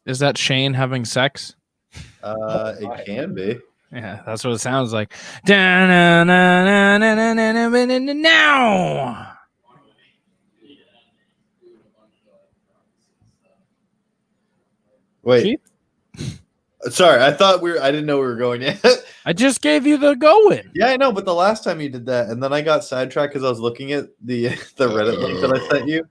Is that Shane having sex? It can be. Yeah, that's what it sounds like. Now. Wait. Sorry, I didn't know we were going yet. I just gave you the going. Yeah, I know, but the last time you did that, and then I got sidetracked because I was looking at the Reddit link that I sent you.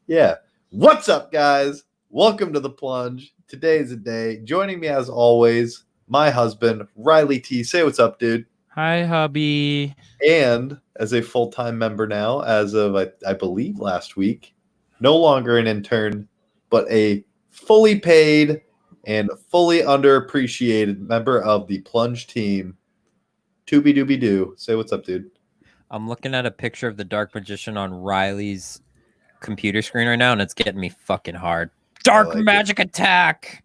Yeah. What's up, guys? Welcome to the Plunge. Today's a day. Joining me as always, my husband, Riley T. Say what's up, dude. Hi, hubby. And as a full-time member now, as of I believe last week, no longer an intern, but a fully paid and fully underappreciated member of the Plunge team, Tooby Dooby Doo. Say what's up, dude. I'm looking at a picture of the Dark Magician on Riley's computer screen right now, and it's getting me fucking hard. Dark Magic Attack!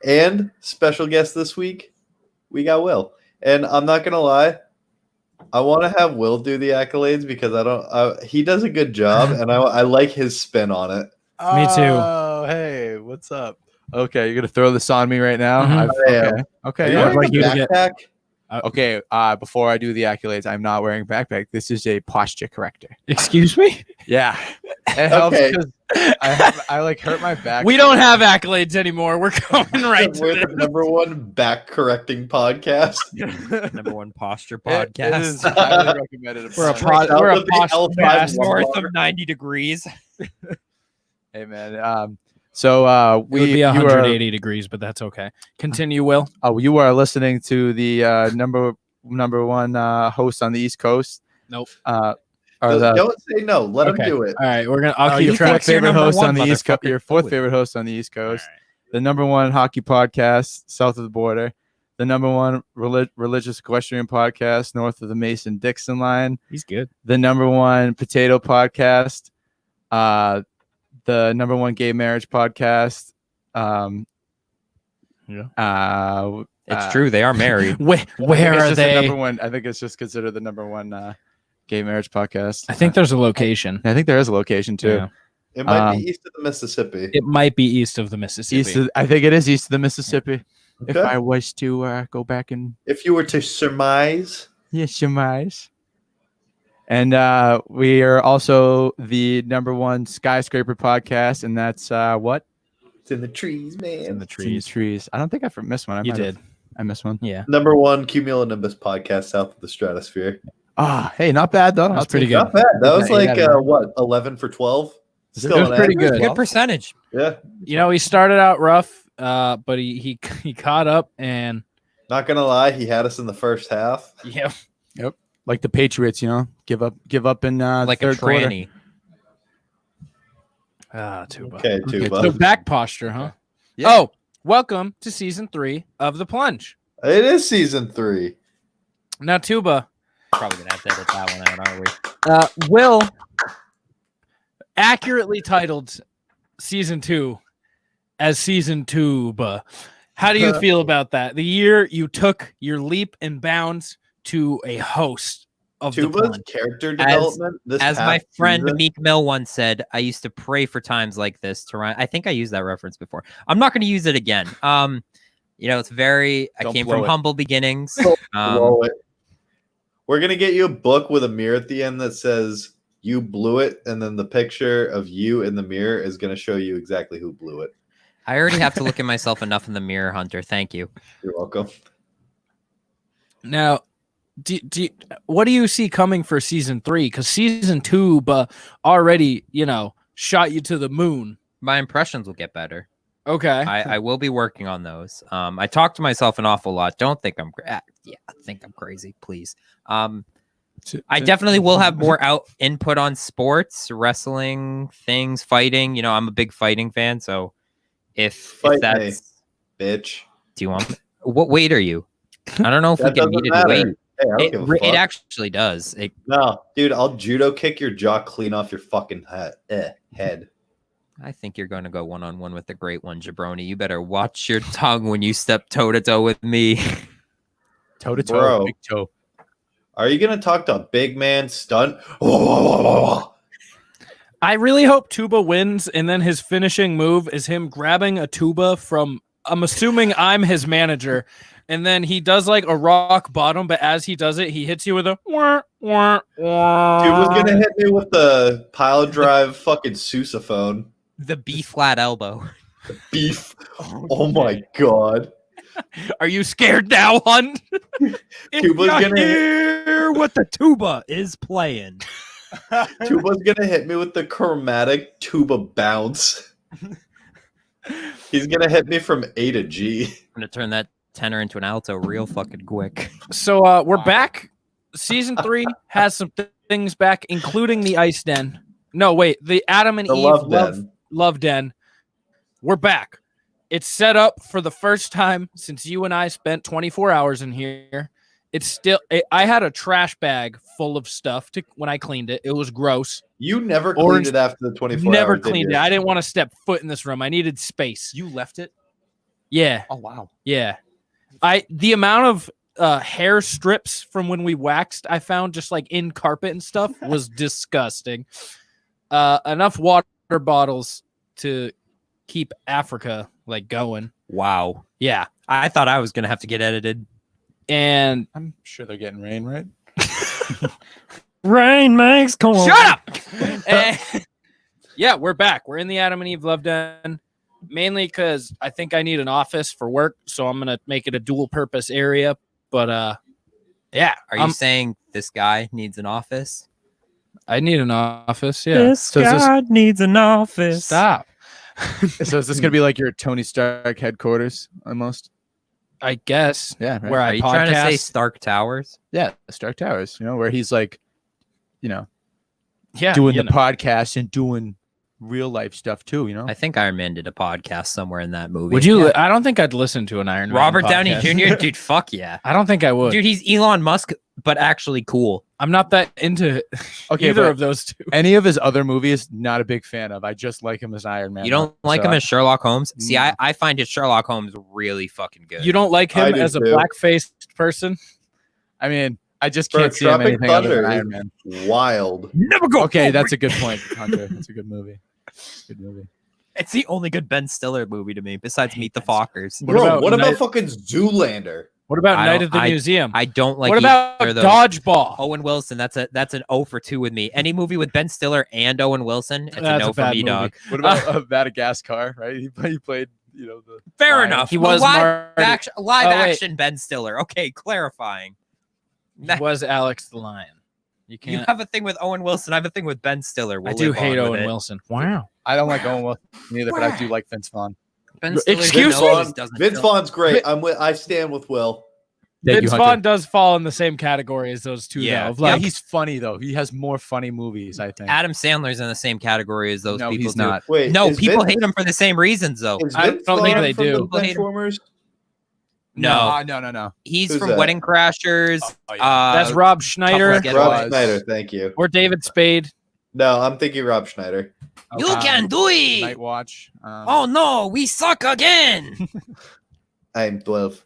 And special guest this week, we got Will. And I'm not going to lie, I want to have Will do the accolades because he does a good job, and I like his spin on it. Me too. Oh, hey, what's up? Okay, you're gonna throw this on me right now. Mhm. Okay. You Yeah. wearing a backpack? Okay. Before I do the accolades, I'm not wearing a backpack. This is a posture corrector. Excuse me? Yeah, it helps because I hurt my back. We don't have accolades anymore. We're going right to We're it. the number one back correcting podcast. Number one posture It podcast. is highly recommended. We're a Out posture of the L5 cast. North of 90 degrees. Hey man. So We would be 180 degrees, but that's okay. Continue, Will. you are listening to the number one host on the East Coast. Nope. Don't say no. Let him do it. All right, I'll keep Your track. fourth favorite number host one, on the East Coast. motherfucker. Your fourth favorite host on the East Coast. The number one hockey podcast south of the border. The number one religious equestrian podcast north of the Mason-Dixon line. He's good. The number one potato podcast. The number one gay marriage podcast. It's true. They are married. Where are they? Number one. I think it's just considered the number one gay marriage podcast. I think there's a location. I think there is a location too. Yeah. It might be east of the Mississippi. It might be east of the Mississippi. I think it is east of the Mississippi. Okay. If I was to go back and If you were to surmise, surmise. And we are also the number one skyscraper podcast, and that's what? it's in the trees, man. in the It's in trees. trees. I don't think I missed one. You did. I missed one. Yeah. Number one cumulonimbus podcast south of the stratosphere. Hey, not bad though. That's pretty good. Not bad. That was Okay, like yeah. 11 for 12. It was pretty good. Good percentage. Yeah. You know, he started out rough, but he caught up, and Not gonna lie, he had us in the first half. yeah, Like the Patriots, give up in Like a third quarter. tranny. Tuba. Okay, Tuba. So back posture, huh? Yeah. Oh, welcome to season 3 of the Plunge. It is season 3. Now, Tuba, Probably going to have to edit that one out, aren't we? Will accurately titled season 2 as season Tuba. How do you feel about that? The year you took your leap and bounds to a host of the Tuba's Plunge. character development. As my past friend season- Meek Mill once said, I used to pray for times like this to run. I think I used that reference before. I'm not going to use it again. It's very. I Don't came blow from it. humble beginnings. Blow it. We're gonna get you a book with a mirror at the end that says "You blew it," and then the picture of you in the mirror is gonna show you exactly who blew it. I already have to look at myself enough in the mirror, Hunter. Thank you. You're welcome. Now, what do you see coming for season 3? Because season 2 already, shot you to the moon. My impressions will get better. Okay. I will be working on those. I talk to myself an awful lot. Don't think I'm think I'm crazy, please. I definitely will have more input on sports, wrestling, things, fighting. I'm a big fighting fan, so if Fight that's Bitch. do you want what weight are you? I don't know if we That can doesn't meet matter. at weight. Hey, I don't give a It fuck. actually does. No, dude, I'll judo kick your jaw clean off your fucking head. I think you're going to go one-on-one with the great one, Jabroni. You better watch your tongue when you step toe-to-toe with me. Toe to toe, Bro. big toe. Are you gonna talk to a big man stunt? I really hope Tuba wins, and then his finishing move is him grabbing a tuba from. I'm assuming I'm his manager, and then he does like a rock bottom, but as he does it, he hits you with a wah, wah, wah. Tuba's gonna hit me with the pile drive fucking sousaphone. The B flat elbow. Beef. Oh my god. Are you scared now, hun? Tuba's gonna Hear what the tuba is playing. Tuba's gonna hit me with the chromatic tuba bounce. He's gonna hit me from A to G. I'm gonna turn that tenor into an alto real fucking quick. So we're back. Season 3 has some things back, including the Ice Den. No, wait, the Adam and The Eve Love Den. Den. We're back. It's set up for the first time since you and I spent 24 hours in here. It's still. I had a trash bag full of stuff when I cleaned it. It was gross. You never cleaned it after the 24 Never hours, cleaned did it. you? I didn't want to step foot in this room. I needed space. You left it? Yeah. Oh wow. Yeah. The amount of hair strips from when we waxed I found just like in carpet and stuff was disgusting. Enough water bottles to keep Africa like going. Wow. Yeah. I thought I was gonna have to get edited. And I'm sure they're getting rain, right? Rain makes corn. shut up. And, yeah, we're back. We're in the Adam and Eve Love Den. Mainly because I think I need an office for work, so I'm gonna make it a dual purpose area. But yeah. Are you saying this guy needs an office? I need an office, yeah. This So is this- guy needs an office. Stop. So is this gonna be like your Tony Stark headquarters almost? I guess. Yeah, right. Where Are I you trying to say podcast. Stark Towers? Yeah, Stark Towers. You know, where he's like, Yeah, doing you the know. podcast and doing real life stuff too. You know, I think Iron Man did a podcast somewhere in that movie. Would you? I don't think I'd listen to an Iron Man Robert Downey podcast. Jr. Dude, fuck yeah. I don't think I would. Dude, he's Elon Musk, but actually cool. I'm not that into Okay, either but- of those two. any of his other movies, not a big fan of. I just like him as Iron Man. You don't like So him as Sherlock Holmes? See, No. I find his Sherlock Holmes really fucking good. You don't like I him do as a too. black-faced person? I mean, I just Bro, can't see him Tropic anything other than Thunder Iron Man. is wild. Never go. Okay, that's a good point, Hunter. That's a good movie. Good movie. It's the only good Ben Stiller movie to me, besides Meet the Fockers. What Bro, about what about Night- fucking Zoolander? What about I Night don't- at the Museum? I don't like what about either of those. Dodgeball? Owen Wilson, that's an O for 2 with me. Any movie with Ben Stiller and Owen Wilson, it's a That's no a for bad me, movie. dog. What about Madagascar? Right? He played. The Fair lion. enough. He was live Marty- action, live Oh, wait. action Ben Stiller. Okay, clarifying. He was Alex the Lion. You You can't. have a thing with Owen Wilson. I have a thing with Ben Stiller. I We'll do live hate on with Owen it. Wilson. Wow. I don't like Owen Wilson either, but I do like Vince Vaughn. Ben Stiller Excuse Vince me? Vince Vaughn's great. I stand with Will. Thank you, Vince Hunter. Vaughn does fall in the same category as those two. Yeah. though, of Yeah, like, he's funny though. He has more funny movies, I think. Adam Sandler's in the same category as those No, people he's do. not. Wait, No, is people Vince- hate him for the same reasons, though. is I Vince don't think Vaughn they from do. the People hate him. Transformers? No, No. he's Who's from that? Wedding Crashers. Oh, yeah. that's Rob Schneider Get Rob was. Schneider, thank you. or David Spade. No, I'm thinking Rob Schneider. You can do it. Night Watch. Oh no, we suck again. I'm 12.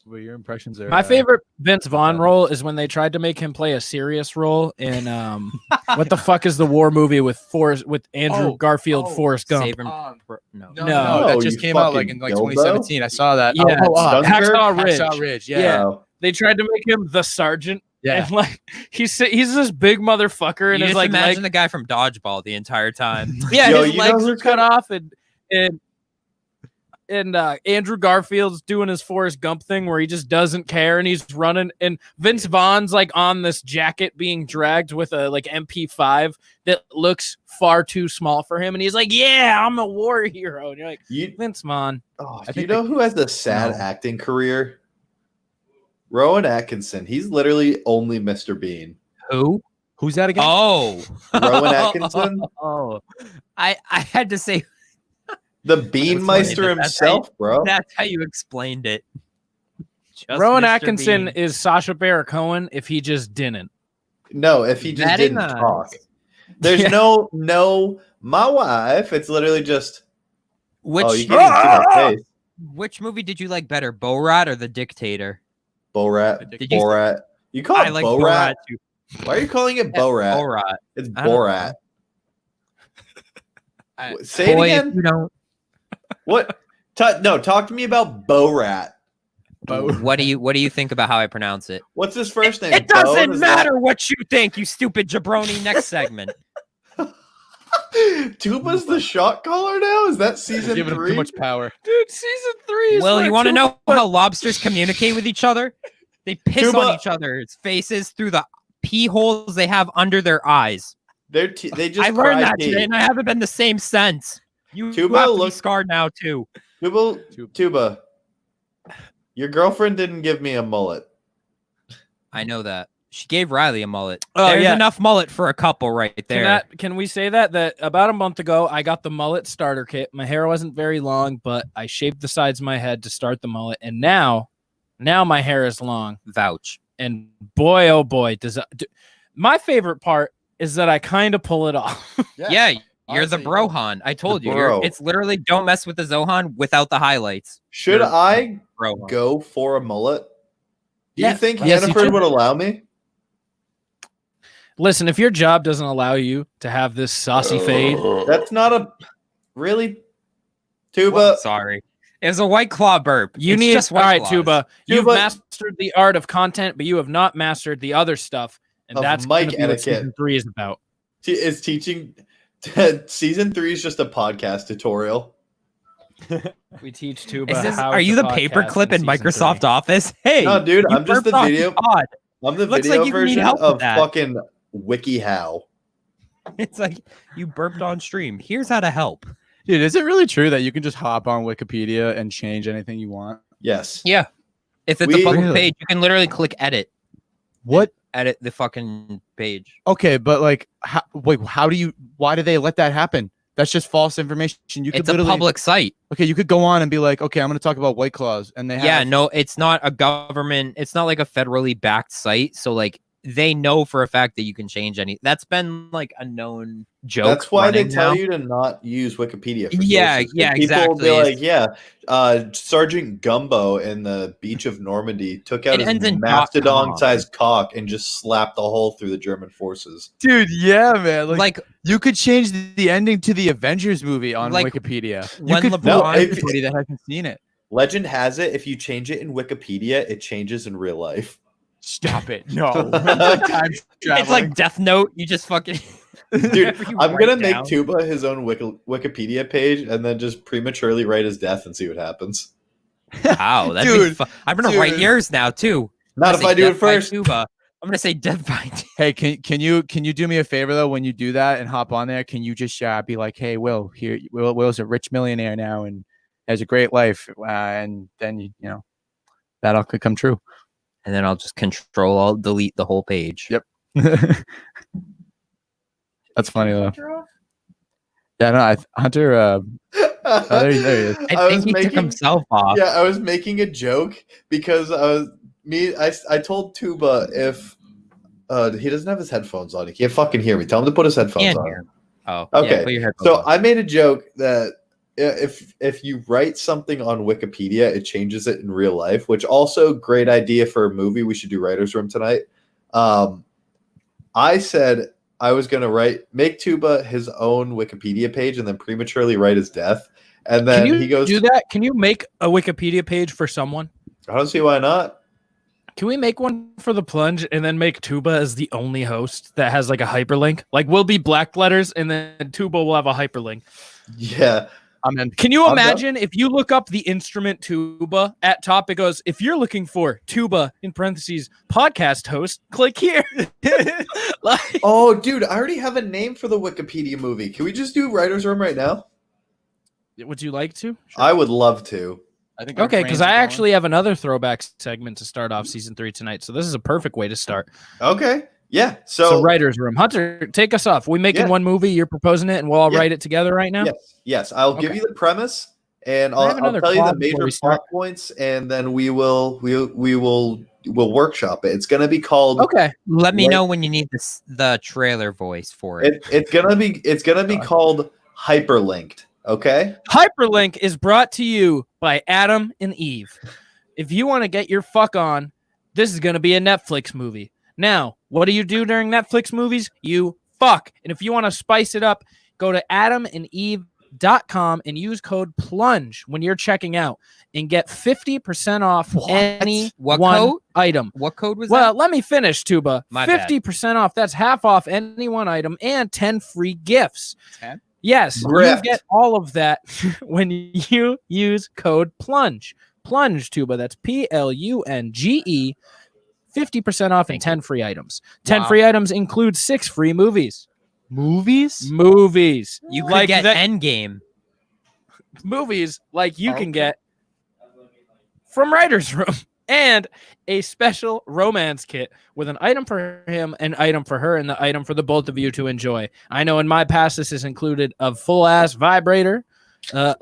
What your impressions are? My favorite Vince Vaughn role is when they tried to make him play a serious role in what the fuck is the war movie with Andrew Oh, Garfield, oh, Forrest Gump. Save him. Um, No. No, No. that just you came out like fucking in dildo? 2017. I saw that. Yeah, Dunkirk? Hacksaw Ridge. Hacksaw Ridge. Yeah. Yeah. Oh. They tried to make him the sergeant, Yeah. and like he's this big motherfucker, and You his just like imagine leg, the guy from Dodgeball the entire time. yeah, Yo, his you know legs who's are cut gonna- off, and Andrew Garfield's doing his Forrest Gump thing where he just doesn't care and he's running, and Vince Vaughn's like on this jacket being dragged with a like MP5 that looks far too small for him, and he's like, "Yeah, I'm a war hero," and you're like, You, Vince Vaughn. oh, I do you think know who has a sad No. acting career? Rowan Atkinson. He's literally only Mr. Bean. Who? Who's that again? Oh, Rowan Atkinson? Oh, I had to say The Beanmeister That's how you- himself, bro. that's how you explained it. Just Rowan Mr. Atkinson Bean. is Sacha Baron Cohen if he just didn't. No, if he just That didn't is- talk. There's Yeah. no, my wife. It's literally just, Which oh, you can't even see my face. which movie did you like better, Borat or The Dictator? Borat. Did you- Borat. You call I it like Borat? too. Why are you calling it Yeah, Borat? Borat. It's I don't Borat. Say Boy, it if again. you don't. What? No, talk to me about Bo Rat. What do you think about how I pronounce it? What's his first name? It Bo? doesn't His matter what you think, you stupid jabroni. Next segment. Tuba's the shot caller now? Is that season Giving him 3? too much power. Dude, season 3 is Well, where you want to know Tuba- how lobsters communicate with each other? They piss Tuba- on each other's faces through the pee holes they have under their eyes. They just I learned cry that pee. today, and I haven't been the same since. You Tuba have to be look- scarred now too. Tuba, your girlfriend didn't give me a mullet. I know that. She gave Riley a mullet. Oh, There's yeah. enough mullet for a couple right there. Can we say that about a month ago I got the mullet starter kit. My hair wasn't very long, but I shaved the sides of my head to start the mullet, and now my hair is long. Vouch. And boy, oh boy, my favorite part is that I kind of pull it off. Yeah, you're the honestly, brohan. I told The you. bro. It's literally don't mess with the Zohan without the highlights. Should You're I Brohan. go for a mullet? Do Yeah. you think Yes, you Hannaford should. would allow me? Listen, if your job doesn't allow you to have this saucy fade, That's not a really Tuba. Well, sorry. It was a White Claw burp. you It's need just all White right, Claws. Tuba. You've Tuba- mastered the art of content, but you have not mastered the other stuff, and Of that's mic gonna be what etiquette. season 3 is about. Is teaching season 3 is just a podcast tutorial. We teach Tuba. Is this, how are to you the podcast paperclip in season Microsoft 3. Office? Hey, No, dude, you I'm just the burped on video. pod. I'm the Looks video like you need version help with of that. fucking WikiHow. It's like you burped on stream. Here's how to help. Dude, is it really true that you can just hop on Wikipedia and change anything you want? Yes. Yeah. If it's We- a public Really? page, you can literally click edit. What? Edit the fucking page. Okay, but like, why do they let that happen? That's just false information. You could It's a literally, public site. okay, you could go on and be like, okay, I'm going to talk about White Claws, and they have, Yeah, no, it's not a government. It's not like a federally backed site. So like they know for a fact that you can change any. That's been like a known joke. That's why they running tell now. you to not use Wikipedia. For Yeah, sources. yeah, People will be exactly. like, Sergeant Gumbo in the beach of Normandy took out It ends his in mastodon-sized cock and just slapped a hole through the German forces. dude, yeah, man. Like You could change the ending to the Avengers movie on Like, Wikipedia. You when could LeBron- fool No, if- anybody that hasn't seen it. Legend has it, if you change it in Wikipedia, it changes in real life. Stop it. No. Time it's traveling. like Death Note. You just fucking Dude, whatever you I'm write gonna make down. Tuba his own Wikipedia page and then just prematurely write his death and see what happens. Wow, that'd be Dude, fun. I'm gonna write dude. yours now too. Not I'm if gonna I say do it Death by first. Tuba. I'm gonna say Death by Hey, can you do me a favor though? When you do that and hop on there, can you just be like, "Hey, Will's a rich millionaire now and has a great life," and then you know that all could come true. and then I'll just Control delete the whole page. Yep. That's funny though. Yeah, no, Hunter. There he is. I think he took himself off. Yeah, I was making a joke because I told Tuba if he doesn't have his headphones on, he can't fucking hear me. Tell him to put his headphones Can't on. hear. Oh, Okay, Yeah, put your headphones So on. I made a joke that if you write something on Wikipedia, it changes it in real life, which also great idea for a movie. We should do writer's room tonight. I said I was going to make Tuba his own Wikipedia page and then prematurely write his death. And then Can you he goes, do that? Can you make a Wikipedia page for someone? I don't see why not. Can we make one for the Plunge and then make Tuba as the only host that has like a hyperlink? Like we'll be black letters and then Tuba will have a hyperlink. Yeah. I'm in. Can you I'm done. imagine if you look up the instrument tuba at top, it goes, if you're looking for tuba in parentheses podcast host, click here. Like, Oh, dude, I already have a name for the Wikipedia movie. Can we just do writer's room right now? would you like to? I would love to. I think our Okay, because brains are I going. actually have another throwback segment to start off season 3 tonight. So this is a perfect way to start. Okay. Yeah. So, So, writer's room. Hunter, take us off. We making Yeah. one movie, you're proposing it, and we'll all Yeah. write it together right now? yes, I'll give Okay. you the premise and I have I'll another tell you the quad before major we start. plot points, and then we'll workshop it. It's gonna be called. Okay. Let me Like- know when you need the trailer voice for it. It's gonna be called Hyperlinked. Okay. Hyperlink is brought to you by Adam and Eve. If you want to get your fuck on, this is going to be a Netflix movie. Now, what do you do during Netflix movies? You fuck. And if you want to spice it up, Go to adamandeve.com and use code PLUNGE when you're checking out and get 50% off any What one code? item. What code was Well, that? let me finish, Tuba. My bad. 50% off. That's half off any one item and 10 free gifts. 10? Yes, Grift. you get all of that when you use code PLUNGE. Plunge, Tuba. That's PLUNGE. 50% off and Thank 10 free items. 10 Wow. free items include 6 free movies. Movies? Movies. You could like get that- Endgame. movies like you can Okay. get from Writer's Room. And a special romance kit with an item for him, an item for her, and the item for the both of you to enjoy. I know in my past this has included a full ass vibrator,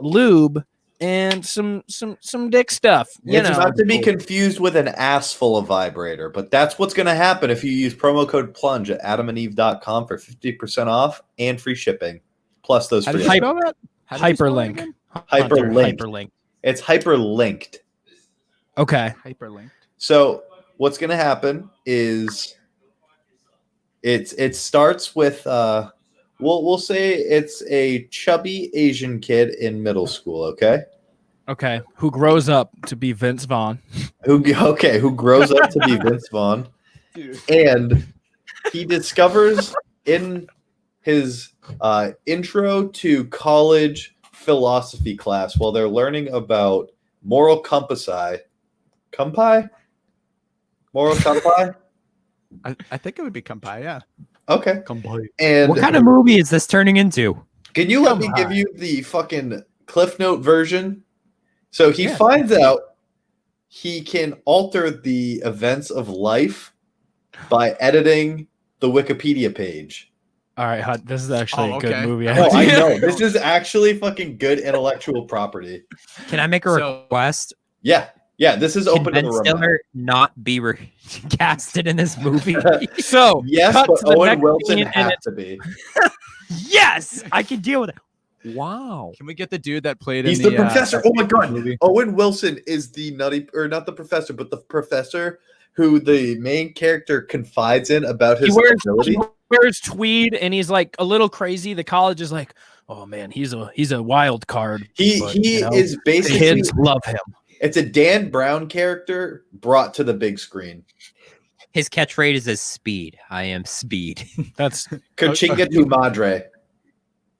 lube, and some dick stuff. You It's know, not to be confused with an ass full of vibrator, but that's what's going to happen if you use promo code PLUNGE at adamandeve.com for 50% off and free shipping. Plus those How do free you items. spell that? How do you spell that hyperlink. again? Hunter, Hyperlink. hyperlink. It's hyperlinked. Okay. Hyperlink. So what's going to happen is it starts with we'll say it's a chubby Asian kid in middle school, okay? Okay. Who grows up to be Vince Vaughn? Who grows up to be Vince Vaughn, Dude. and he discovers in his intro to college philosophy class while they're learning about moral compassi. Moral compassi? I think it would be Kampai, yeah. Okay. Kampai. And What kind of movie is this turning into? can you let me Come give on. you the fucking Cliff Note version? So he Yeah. finds out he can alter the events of life by editing the Wikipedia page. All right, Hud, this is actually Oh, a good okay. movie. Oh, I idea. know. This is actually fucking good intellectual property. Can I make a So- request? Yeah. Yeah, this is Can open to Ben the room. Stiller not be casted in this movie? So Yes, cut but to the Owen next Wilson scene, and has it's to be. Yes, I can deal with it. Wow. Can we get the dude that played He's in the professor. that Oh my god. movie? Owen Wilson is the nutty, or not the professor, but the professor who the main character confides in about he his ability. wears tweed and he's like a little crazy. The college is like, oh man, he's a wild card. He but, he you know, is the basically kids love him. it's a Dan Brown character brought to the big screen. His catchphrase is speed. I am speed. That's Kachinga tu madre.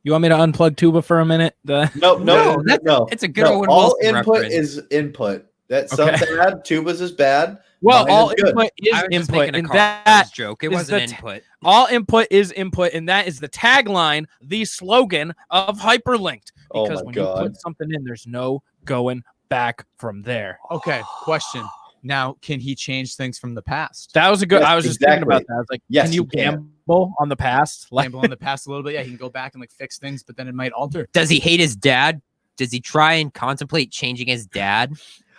you want me to unplug Tuba for a minute? No, that's- no. it's a good no, Owen all Wilson input reference. is input. That's Okay. some bad. Tuba's is bad. well, Mine all is good. input is I was just input, making a and Cars that joke. It is wasn't the input. all input is input, and that is the tagline, the slogan of Hyperlinked. Oh Because my when God. you put something in, there's no going back from there. Okay, question. Now, can he change things from the past? That was a good. Yes, I was just thinking about exactly. that. I was like, Yes, can you you can. gamble on the past? Like, Gamble in the past a little bit. Yeah, he can go back and like fix things, but then it might alter. Does he hate his dad? Does he try and contemplate changing his dad?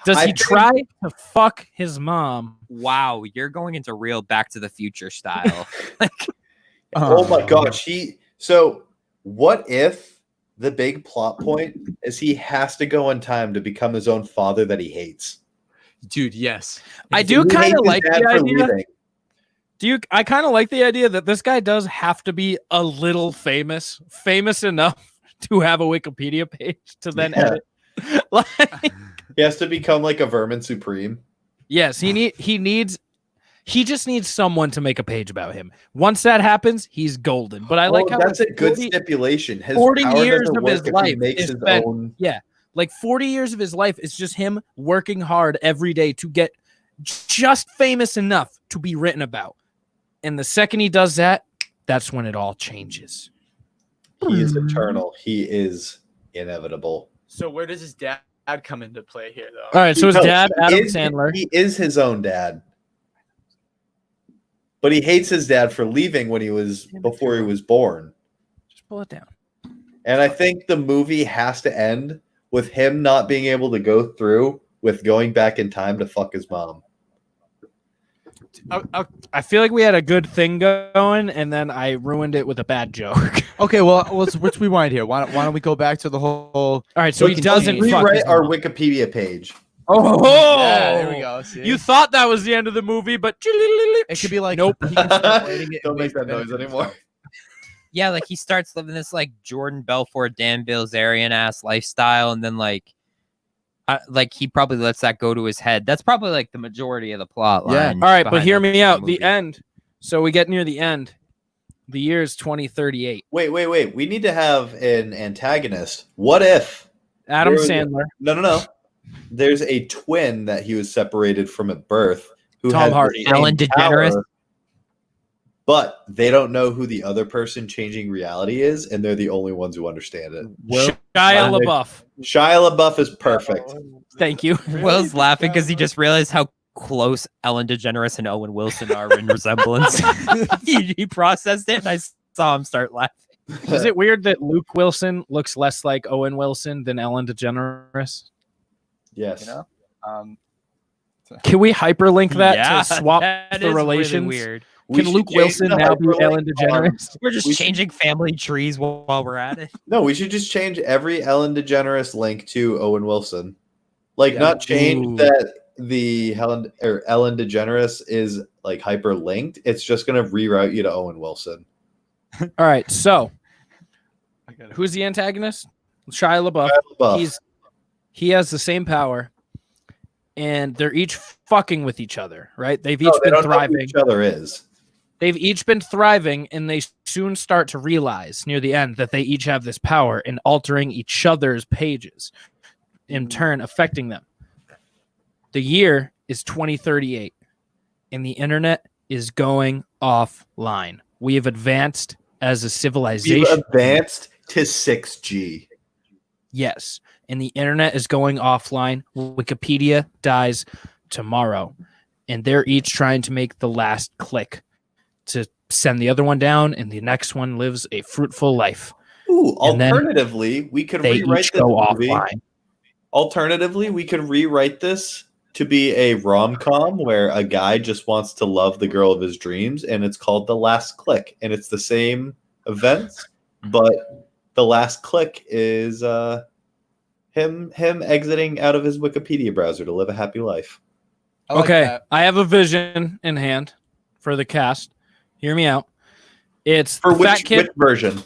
does I he think- try to fuck his mom? Wow, you're going into real Back to the Future style. Oh my gosh. So what if the big plot point is he has to go in time to become his own father that he hates? Dude, yes. I He do hates kind his of like dad the for idea. leaving. I kind of like the idea that this guy does have to be a little famous enough to have a Wikipedia page to then Yeah. edit. Like, He has to become like a vermin supreme. yes, he just needs someone to make a page about him. Once that happens, he's golden. But I like how that's a like, good 40 stipulation. His 40 power years doesn't of work his if he life makes is his spent- own. like 40 years of his life is just him working hard every day to get just famous enough to be written about. And the second he does that, that's when it all changes. He is eternal. He is inevitable. So where does his dad come into play here, though? All right, so his No, dad, he Adam is- Sandler. He is his own dad. But he hates his dad for leaving when he was before he was born. Just pull it down. And I think the movie has to end with him not being able to go through with going back in time to fuck his mom. I feel like we had a good thing going, and then I ruined it with a bad joke. Okay, well, let's rewind here. Why don't we go back to the whole? All right, so We he can doesn't change- fuck Rewrite his our mom. Wikipedia page. Oh, Yeah, there we go. See? You thought that was the end of the movie, but It could be like nope. He can start writing it in Don't make ways that benefit noise anymore. himself. Yeah, like he starts living this like Jordan Belfort, Dan Bilzerian ass lifestyle, and then like he probably lets that go to his head. That's probably like the majority of the plot Yeah. line. All right, but behind hear that me out. The movie. end. So we get near the end. The year is 2038. Wait. We need to have an antagonist. What if Adam there was- Sandler, No. There's a twin that he was separated from at birth who Tom has the Hardy. same Ellen DeGeneres? power, but they don't know who the other person changing reality is, and they're the only ones who understand it. Shia Well, LaBeouf. Shia LaBeouf is perfect. Thank you. Will's laughing because he just realized how close Ellen DeGeneres and Owen Wilson are in resemblance. he processed it, and I saw him start laughing. Is it weird that Luke Wilson looks less like Owen Wilson than Ellen DeGeneres? Yes. You know? Can we hyperlink that Yeah, to swap that the is really relations? weird. We Can should Luke change Wilson the now be hyperlink Ellen DeGeneres? We're just We should- changing family trees while we're at it. No, we should just change every Ellen DeGeneres link to Owen Wilson. Like, Yeah. not change Ooh. that the Ellen DeGeneres is like hyperlinked. It's just gonna reroute you to Owen Wilson. All right, so who's the antagonist? Shia LaBeouf. LaBeouf. He has the same power, and they're each fucking with each other, right? They've each No, they been don't know who thriving. each other is. They've each been thriving, and they soon start to realize near the end that they each have this power in altering each other's pages, in turn affecting them. The year is 2038, and the internet is going offline. We have advanced as a We've civilization. advanced to 6G. Yes, and the internet is going offline. Wikipedia dies tomorrow, and they're each trying to make the last click to send the other one down, and the next one lives a fruitful life. Ooh, And then alternatively, we could They rewrite each this go movie. offline. Alternatively, we could rewrite this to be a rom-com where a guy just wants to love the girl of his dreams, and it's called The Last Click, and it's the same events, but the last click is him exiting out of his Wikipedia browser to live a happy life. I like Okay, that. I have a vision in hand for the cast. Hear me out. It's For the Fat which Kid version?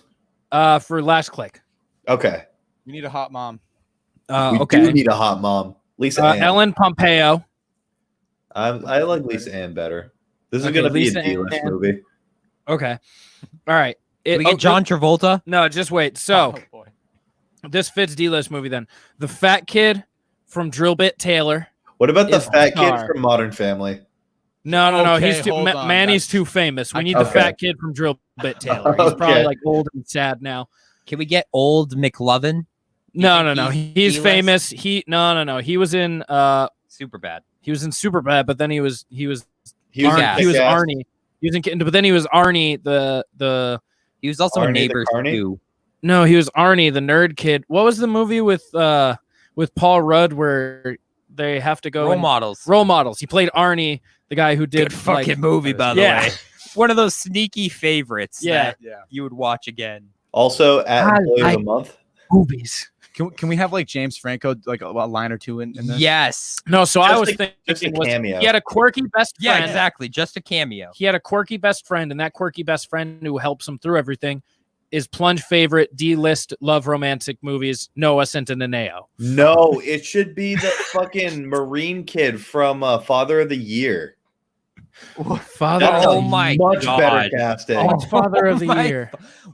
for Last Click. Okay. You need a hot mom. We Okay. do need a hot mom. Lisa Ann. Ellen Pompeo. I like Lisa Ann better. This is Okay, going to be Lisa a D-list Ann. movie. Okay. All right. Can we get John Travolta? No, just wait. So Oh, boy. this fits D-list movie then. The Fat Kid from Drill Bit Taylor. What about the Is fat kid star. from Modern Family? No. Okay, He's too hold on, Manny's that's- too famous. We need Okay. the Fat Kid from Drill Bit Taylor. He's probably Okay. like old and sad now. Can we get old McLovin? No. think He's D-list? famous. No. He was in Super bad. Superbad, but then he was He was Yeah. he was Kick-Ass. Arnie. He was in, but then he was Arnie the He was also Arnie in the Neighbors Carney? too. no, he was Arnie the nerd kid. What was the movie with Paul Rudd where they have to go Role and- models. Role Models. He played Arnie, the guy who did Good fucking like, movie, by the Yeah. way. One of those sneaky favorites Yeah. that Yeah. you would watch again. Also at Employee of the Month. movies. Can we have like James Franco like a line or two in this? Yes. No, so I Just was a- just a thinking was cameo. he had a quirky best Yeah, friend. exactly. Just a cameo. He had a quirky best friend, and that quirky best friend who helps him through everything is Plunge favorite D-list love romantic movies, Noah Centineo. No, it should be the fucking Marine kid from Father of the Year. Father That's Oh a my much better God. casting. Oh, Father of the my- Year.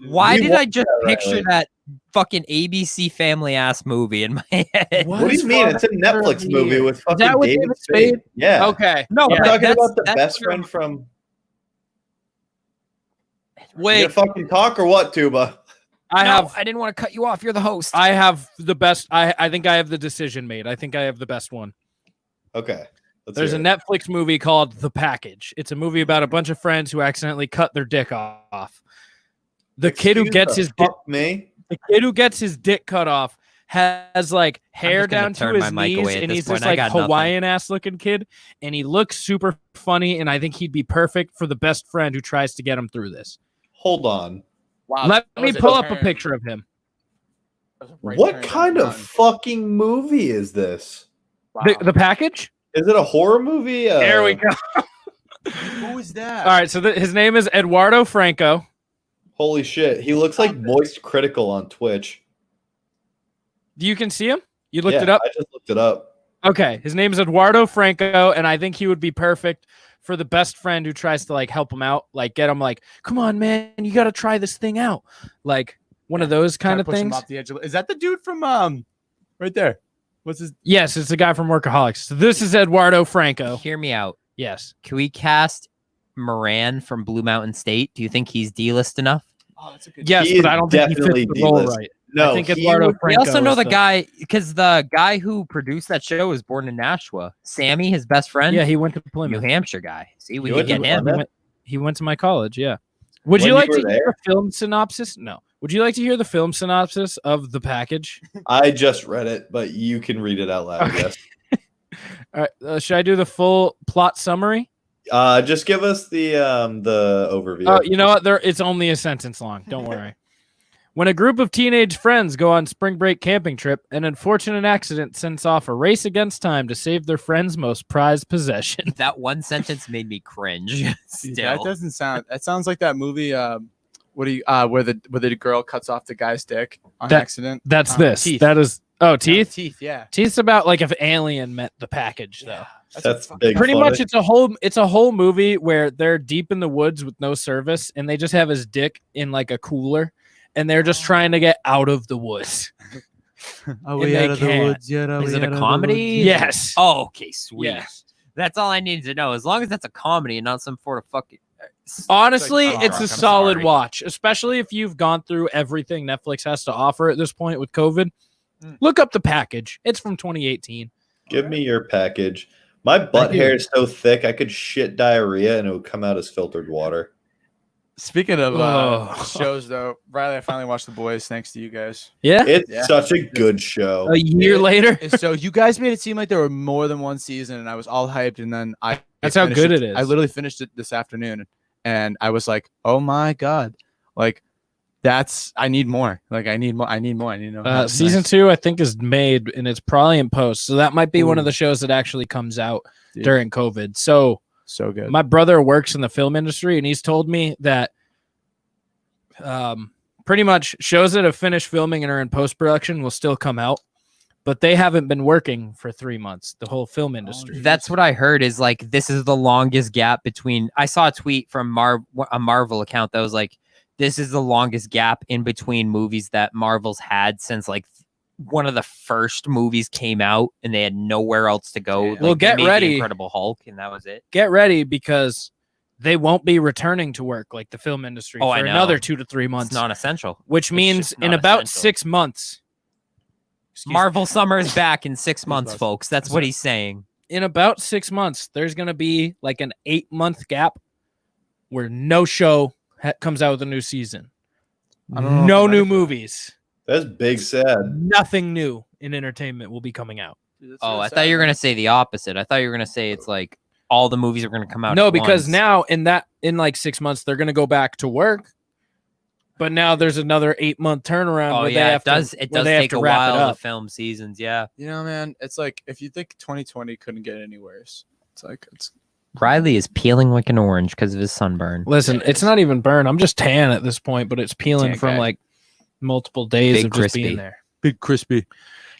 Why You did watched I just that, right? picture that fucking ABC family ass movie in my head? What do is you mean? It's a Father of Netflix the movie Year? with Is fucking that with David David Spade. Spade? Yeah. Okay. No, I'm but talking that's- about the that's best your- friend from. You Wait, gonna fucking talk or what, Tuba? I didn't want to cut you off. You're the host. I have the best. I think I have the decision made. I think I have the best one. Okay. Let's There's a hear it. Netflix movie called The Package. It's a movie about a bunch of friends who accidentally cut their dick off. The kid who Excuse gets the his dick, fuck me. the kid who gets his dick cut off has like hair just gonna down to turn his my mic knees, away at and this he's point. this I like got nothing. Hawaiian ass looking kid, and he looks super funny. And I think he'd be perfect for the best friend who tries to get him through this. Hold on. Wow. Let that me was pull up a turn. picture of him. That was a right What turn kind down of the fucking movie is this? line. The Package. Is it a horror movie? There we go. Who is that? All right, so his name is Eduardo Franco. Holy shit. He looks like Moist Critical on Twitch. You can see him? You looked Yeah, it up? I just looked it up. Okay. His name is Eduardo Franco, and I think he would be perfect for the best friend who tries to like help him out, like get him like, come on, man, you got to try this thing out. Like one of those kind Kinda of push him things. off the edge. Is that the dude from right there? What's his? Yes, it's the guy from Workaholics. So this is Eduardo Franco. Hear me out. Yes. Can we cast Moran from Blue Mountain State? Do you think he's D-list enough? Oh, that's a good. Yes, He but is I don't think he definitely fits the role D-list. right. No, I think he Eduardo would- We Franco also know is the guy because the guy who produced that show was born in Nashua. Sammy, his best friend, Yeah, he went to New Plymouth. Hampshire guy. See, we He can went to get him. Plymouth? He went to my college, yeah. Would When you you like were to hear a film synopsis? No. Would you like to hear the film synopsis of the package? I just read it, but you can read it out loud. Okay. Yes. All right, should I do the full plot summary? Just give us the overview. Oh, you know what? It's only a sentence long. Don't worry. When a group of teenage friends go on spring break camping trip, an unfortunate accident sends off a race against time to save their friend's most prized possession. That one sentence made me cringe. That Still, doesn't sound. That sounds like that movie. What do you? Where the girl cuts off the guy's dick on accident. That's Oh, this. Teeth. That is. Oh, Teeth. Teeth. Yeah. Teeth's about like if Alien met the package, though. That's big. Pretty funny. much, it's a whole movie where they're deep in the woods with no service, and they just have his dick in like a cooler, and they're just trying to get out of the woods. Are we out of the woods yet? is it a comedy? Yes. Oh, okay, sweet. Yes. That's all I needed to know. As long as that's a comedy and not some sort of fucking. Honestly, Like, it's I'm a solid sorry. watch, especially if you've gone through everything Netflix has to offer at this point with COVID. Look up the package. It's from 2018. Give me your package. My butt you. hair is so thick I could shit diarrhea and it would come out as filtered water. Speaking of Oh. shows, though, Riley, I finally watched The Boys thanks to you guys. Yeah. It's Yeah. such a good show. A year later. And so you guys made it seem like there were more than one season, and I was all hyped. And then That's how finished good it is. I literally finished it this afternoon, and I was like, "Oh my god!" Like, I need more. Like, I need more. I need more. I need to know. how it's Season nice. 2, I think, is made and it's probably in post. So that might be one of Ooh. the shows that actually comes out Dude, during COVID. So so good. my brother works in the film industry, and he's told me that pretty much shows that have finished filming and are in post production will still come out, but they haven't been working for 3 months. The whole film industry. That's what I heard. Is like this is the longest gap between. I saw a tweet from a Marvel account that was like, "This is the longest gap in between movies that Marvel's had since like one of the first movies came out, and they had nowhere else to go." Damn. Like, Well, they get made The ready. Incredible Hulk, and that was it. Get ready because they won't be returning to work like the film industry Oh, for I know. another 2 to 3 It's months, non-essential. which It's means just in not about essential. 6 months. Excuse me. Marvel Summer is back in 6 months, bless. folks. That's what he's saying. In about 6 months, there's going to be like an 8-month gap where no show comes out with a new season. I don't know if No I'm new ready for that. movies. That's big sad. Nothing new in entertainment will be coming out. Dude, that's Oh, really I sad, thought you were man. gonna say the opposite. I thought you were gonna say it's like all the movies are gonna come out. No, at because once. now in like 6 months they're going to go back to work. But now there's another 8-month turnaround. Oh where they yeah, have it does. To, It where does they have take to a wrap it while to up. film seasons. Yeah, You know, man, it's like if you think 2020 couldn't get any worse, it's like it's Riley is peeling like an orange because of his sunburn. Listen, it's not even burn. I'm just tan at this point, but it's peeling Tan from guy. like multiple days Big of just being crispy. there. big crispy.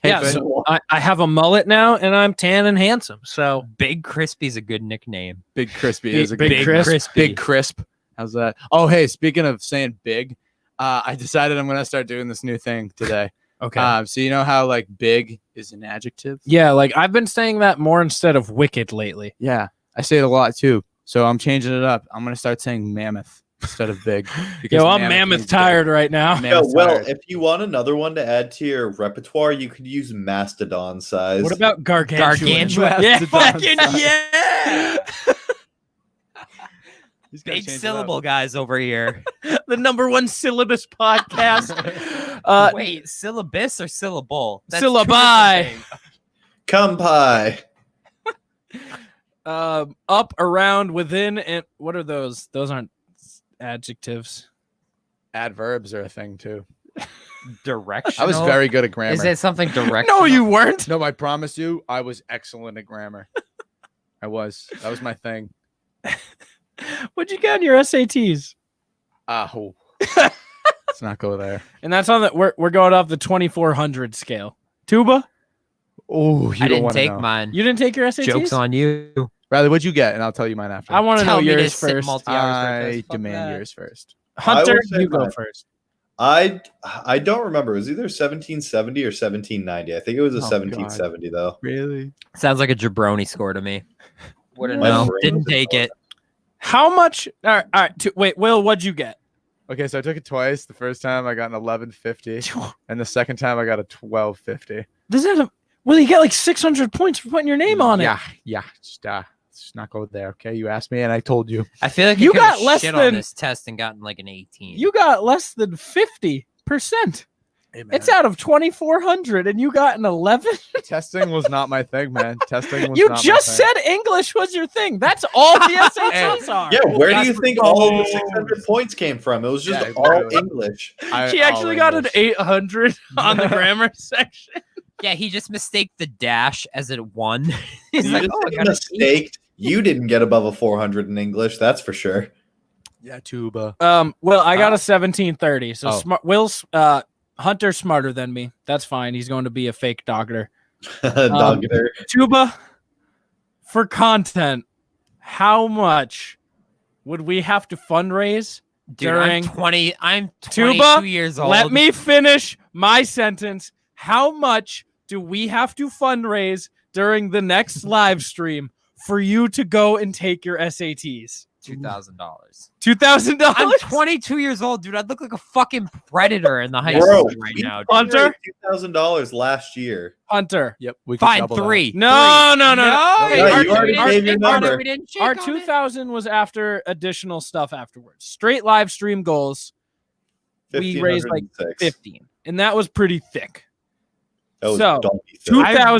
Yeah, Ben, so I have a mullet now, and I'm tan and handsome. So Big Crispy's a good nickname. Big crispy Big- is a Big good Crisp. Crispy. Big crisp. How's that? Oh, hey, speaking of saying big, I decided I'm gonna start doing this new thing today. okay, So you know how like big is an adjective? yeah, like I've been saying that more instead of wicked lately. Yeah, I say it a lot too. So I'm changing it up. I'm gonna start saying mammoth instead of big. because Yo, I'm means mammoth big. tired right now. Yo, Mammoth well, tired. if you want another one to add to your repertoire, you could use mastodon size. What about gargantuan? Gargantuan. Yeah, Mastodon Fucking size. yeah! He's gotta Big change it up. syllable guys over here. the #1 syllabus podcast. Wait, syllabus or syllable? Syllabi. two different things. Come pie? Up, around, within, and what are those? Those aren't adjectives. Adverbs are a thing too. Directional. I was very good at grammar. Is it something directional? No, you weren't. No, I promise you, I was excellent at grammar. I was. That was my thing. What'd you get on your SATs? Oh, Let's not go there. And that's on the we're going off the 2400 scale. Tuba, Oh, you I don't didn't want to take know. mine. you didn't take your SATs? Joke's on you. Riley, what'd you get? And I'll tell you mine after. I want to know Tell me to yours sit first. multi-hours for a I test. Fuck demand that. yours first. Hunter, I will say you go mine. first. I don't remember. It was either 1770 or 1790. I think it was a Oh, 1770 though. Really? Sounds like a jabroni score to me. Wouldn't My know. brain Didn't was take it. How much? All right. Wait, Will, what'd you get? Okay, so I took it twice. The first time I got an 1150, and the second time I got a 1250. Does that? Will you get like 600 points for putting your name on it? Yeah. Just not go there. Okay, you asked me, and I told you. I feel like You you got got less shit than- on this test and gotten like an 18. You got less than 50%. It's out of 2400, and you got an 11. Testing was not my thing, man. Testing was You not just my thing. said English was your thing. That's all the SATs are. Yeah, where do you That's think all of the 600 points came from? It was just Yeah, all literally. English. She actually got an 800 on the grammar section. Yeah, he just mistaked the dash as a 1. He's You like, just oh, I got an 8. mistaked. You didn't get above a 400 in English, that's for sure. Yeah, tuba. Well, I got a 1730. So Oh. smart. Will's Hunter's smarter than me. That's fine. He's going to be a fake doctor. Doctor. Tuba, for content, how much would we have to fundraise? Dude, during- I'm 22 Tuba, years old. Let me finish my sentence. How much do we have to fundraise during the next live stream for you to go and take your SATs? $2,000. $2,000. I'm 22 years old, dude. I'd look like a fucking predator in the high Bro, school right we now. Dude. Hunter? $2,000 last year. Hunter. Yep. We can Fine, double that. 3. No. Hey, Yeah, our you already two- gave your we didn't- number. we didn't shake Our on it. 2000 was after additional stuff afterwards. Straight live stream goals, we raised like 1,506. 15. And that was pretty thick. That was So, donkey thick. $2,000. I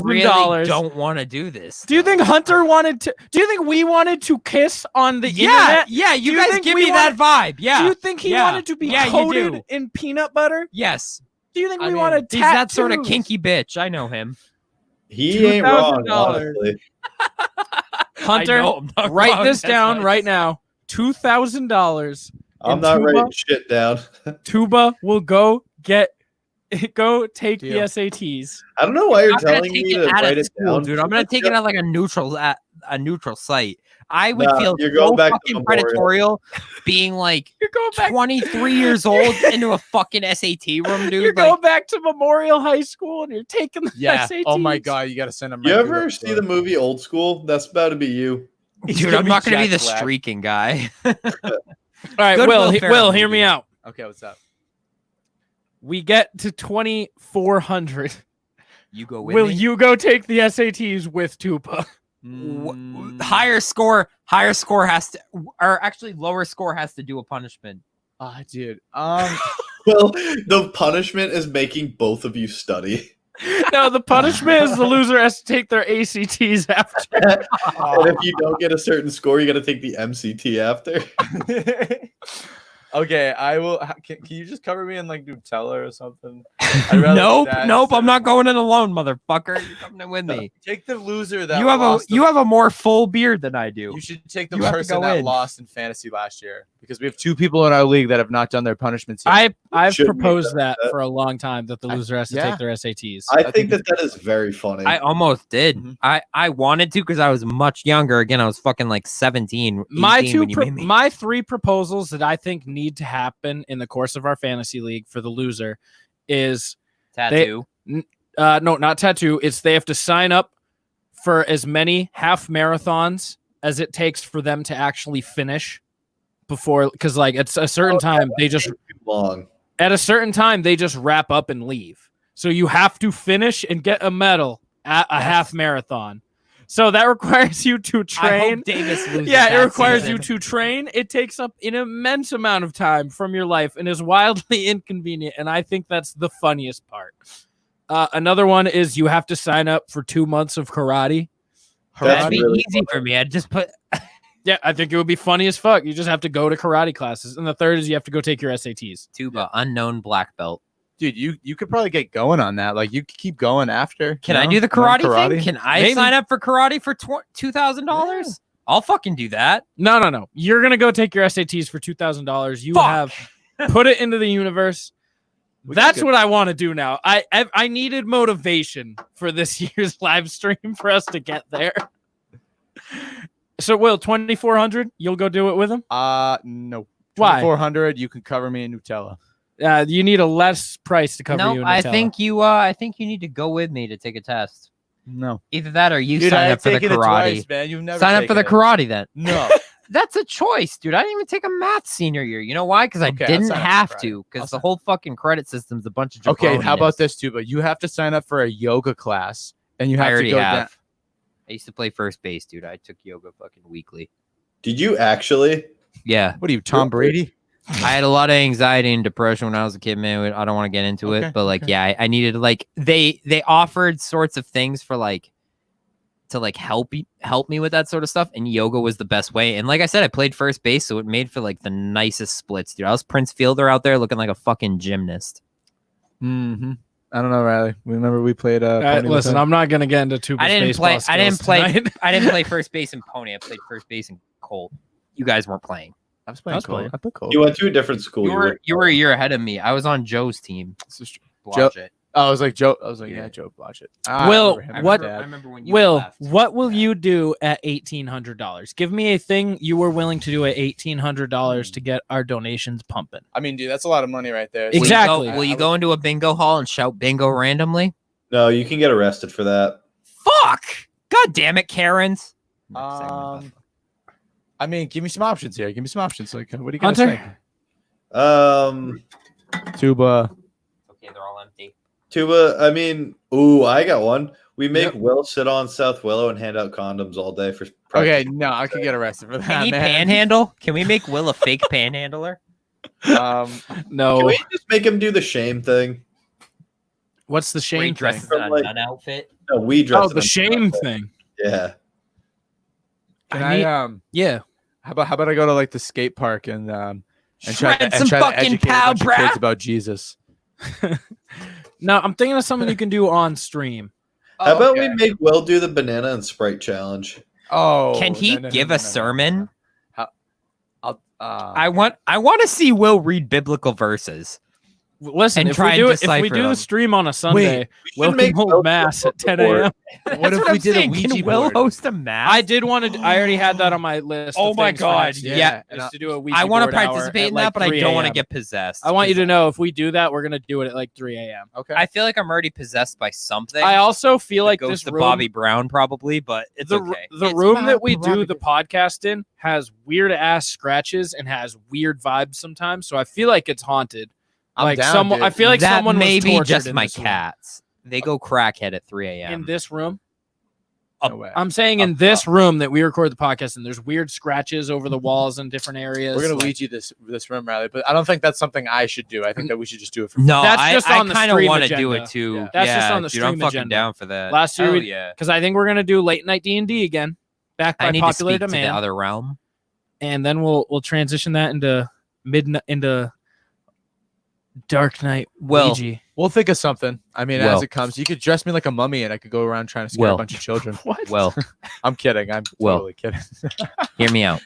really don't want to do this. Do you think Hunter wanted to? Do you think we wanted to kiss on the Yeah, internet? yeah. Do You you guys think give we me that vibe. Yeah. Do you think he yeah, wanted to be yeah, you coated do. in peanut butter? Yes. Do you think I we mean, wanted He's that sort of tattoos? kinky bitch. I know him. He ain't wrong, $2,000. honestly. Hunter, I know I'm not write wrong. this That's down nice. right now. $2,000. I'm And not Tuba? writing shit down. Tuba will go take Deal. the SATs. I don't know why you're I'm gonna telling take me it to out write of it school, down. dude. I'm gonna take it at like a neutral site. I would Nah, feel you're going so back to fucking Memorial. predatorial being like You're going back. 23 years old into a fucking SAT room, dude. You're Like, going back to Memorial High School and you're taking the Yeah. SATs. Oh my god, you got to send them. You ever see the movie Old School? That's about to be you. dude, I'm not gonna be the streaking guy. All right, Good Will, Will Ferrell hear me movie. out. Okay, what's up? We get to 2,400. You go with Will me. you go take the SATs with Tupa? Higher score has to, or actually lower score has to do a punishment. Ah, dude. Well, the punishment is making both of you study. No, the punishment is the loser has to take their ACTs after. And if you don't get a certain score, you got to take the MCT after. Okay, I will. Can you just cover me in like Nutella or something? I'd rather Nope, that nope. instead I'm of- not going in alone, motherfucker. You're coming in with me. Take the loser that You have lost you have a more full beard than I do. You should take the You have to person go that in. lost in fantasy last year because we have 2 people in our league that have not done their punishments yet. I've Shouldn't have proposed done that that. for a long time that the loser has to yeah. take their SATs. I think think that is very funny. I almost did. Mhm. I wanted to because I was much younger. Again, I was fucking like 17. my 18 when you made me. my 3 proposals that I think need to happen in the course of our fantasy league for the loser is tattoo. no, not tattoo. It's they have to sign up for as many half marathons as it takes for them to actually finish before, because like it's a certain time they just Too long. at a certain time they just wrap up and leave. So you have to finish and get a medal at a half marathon. So that requires you to I train. hope Davis loses. Yeah, it that requires season. you to train. It takes up an immense amount of time from your life and is wildly inconvenient. And I think that's the funniest part. Another one is you have to sign up for 2 months of karate. That's That'd be really easy for me. I'd just put. Yeah, I think it would be funny as fuck. You just have to go to karate classes. And the third is you have to go take your SATs. Tuba, unknown black belt. Dude, you could probably get going on that. Like you could keep going after. Can you I know? do the Learn karate, thing? Can I Maybe. sign up for karate for $2,000? Yeah. I'll fucking do that. No. You're going to go take your SATs for $2,000. You Fuck. have put it into the universe. We That's can what I want to do now. I needed motivation for this year's live stream for us to get there. So, Will, 2,400, you'll go do it with him? No. Why? 400. You can cover me in Nutella. You need a less price to cover you. No, In I Nutella. think you need to go with me to take a test. No. Either that or you Dude, sign I've up for the taken it karate. twice, man. You've never Sign up for the taken it. karate then. No. That's a choice, dude. I didn't even take a math senior year. You know why? Because I Okay, I'll didn't sign up for have karate. to. I'll Because the sign- whole fucking credit system's a bunch of Okay, how about jabroniness. this too? But you have to sign up for a yoga class, and you I have to already go have. down. I used to play first base, dude. I took yoga fucking weekly. Did you actually? Yeah. What are you, Tom Brady? I had a lot of anxiety and depression when I was a kid, man. I don't want to get into Okay, it, but like, okay. yeah, I needed like they offered sorts of things for like to like help me with that sort of stuff, and yoga was the best way. And like I said, I played first base, so it made for like the nicest splits, dude. I was Prince Fielder out there looking like a fucking gymnast. Mm-hmm. I don't know, Riley. Remember we played. listen, I'm not gonna get into two. I didn't play first base in Pony. I played first base in Colt. You guys weren't playing. I was playing. playing. I played Colt. You went to a different school. You were a year ahead of me. I was on Joe's team. This is true. Watch it. I was like Joe. I was like, Yeah. yeah, Joe, watch it. Will, I what- remember when you Will, left. what will you do at $1,800? Give me a thing you were willing to do at $1,800 to get our donations pumping. I mean, dude, that's a lot of money right there. Exactly. Will you go into a bingo hall and shout bingo randomly? No, you can get arrested for that. Fuck! God damn it, Karens. I mean, give me some options here. Give me some options. Like, what do you guys Hunter? think? Tuba. Okay, they're all empty. Tuba, I mean, I got one. We make Will sit on South Willow and hand out condoms all day for Okay, practice. no, I could get arrested for that. Can he man. panhandle? Can we make Will a fake panhandler? No. Can we just make him do the shame thing? What's the Where he shame thing? dresses in a Like- nun outfit? No, we dress. Oh, him the in shame stuff. thing. Yeah. Can I I, need- Yeah. how about I go to like the skate park and try Shred to some educate fucking a bunch pow, of brah. kids about Jesus? No, I'm thinking of something you can do on stream. How about we make Will do the banana and Sprite challenge? Oh, Can he give a sermon? I'll, I want to see Will read biblical verses. Listen, And if try we and do it, if we decipher do the them. stream on a Sunday, We Will should can make hold Will mass do at 10 before. a.m. what if we did a Ouija Can Will board? host a mass? I did want to. I already had that on my list. Oh of my things for God, next year, yeah. is to do a Ouija I want to board hour participate at in like that, but I 3 don't want to a.m. get possessed. I want you to know if we do that, we're gonna do it at like 3 a.m. Okay. I feel like I'm already possessed by something. I also feel The like ghost this of room, Bobby Brown, probably, but it's the okay. the It's room my that we do the prerogative. podcast in has weird ass scratches and has weird vibes sometimes. So I feel like it's haunted. I'm Like down, someone, dude. I feel like that someone may was be tortured just in my this room. cats. They go crackhead at 3 a.m. In this room. No way. I'm saying in this room that we record the podcast, and there's weird scratches over the walls in different areas. We're gonna like- Ouija this room, Riley, but I don't think that's something I should do. I think that we should just do it for No, That's I, just I on the kind of stream want to do agenda. it too. Yeah. That's just on the dude, I'm stream fucking agenda. down for that. Last year Hell we- yeah. because I think we're gonna do late night D&D again, back by I need to popular speak to the demand, other realm. and then we'll transition that into into Dark Night. Well, Ouija. We'll think of something. I mean, Well. as it comes, you could dress me like a mummy, and I could go around trying to scare Well. a bunch of children. What? well, I'm kidding. I'm Well. totally kidding. hear me out.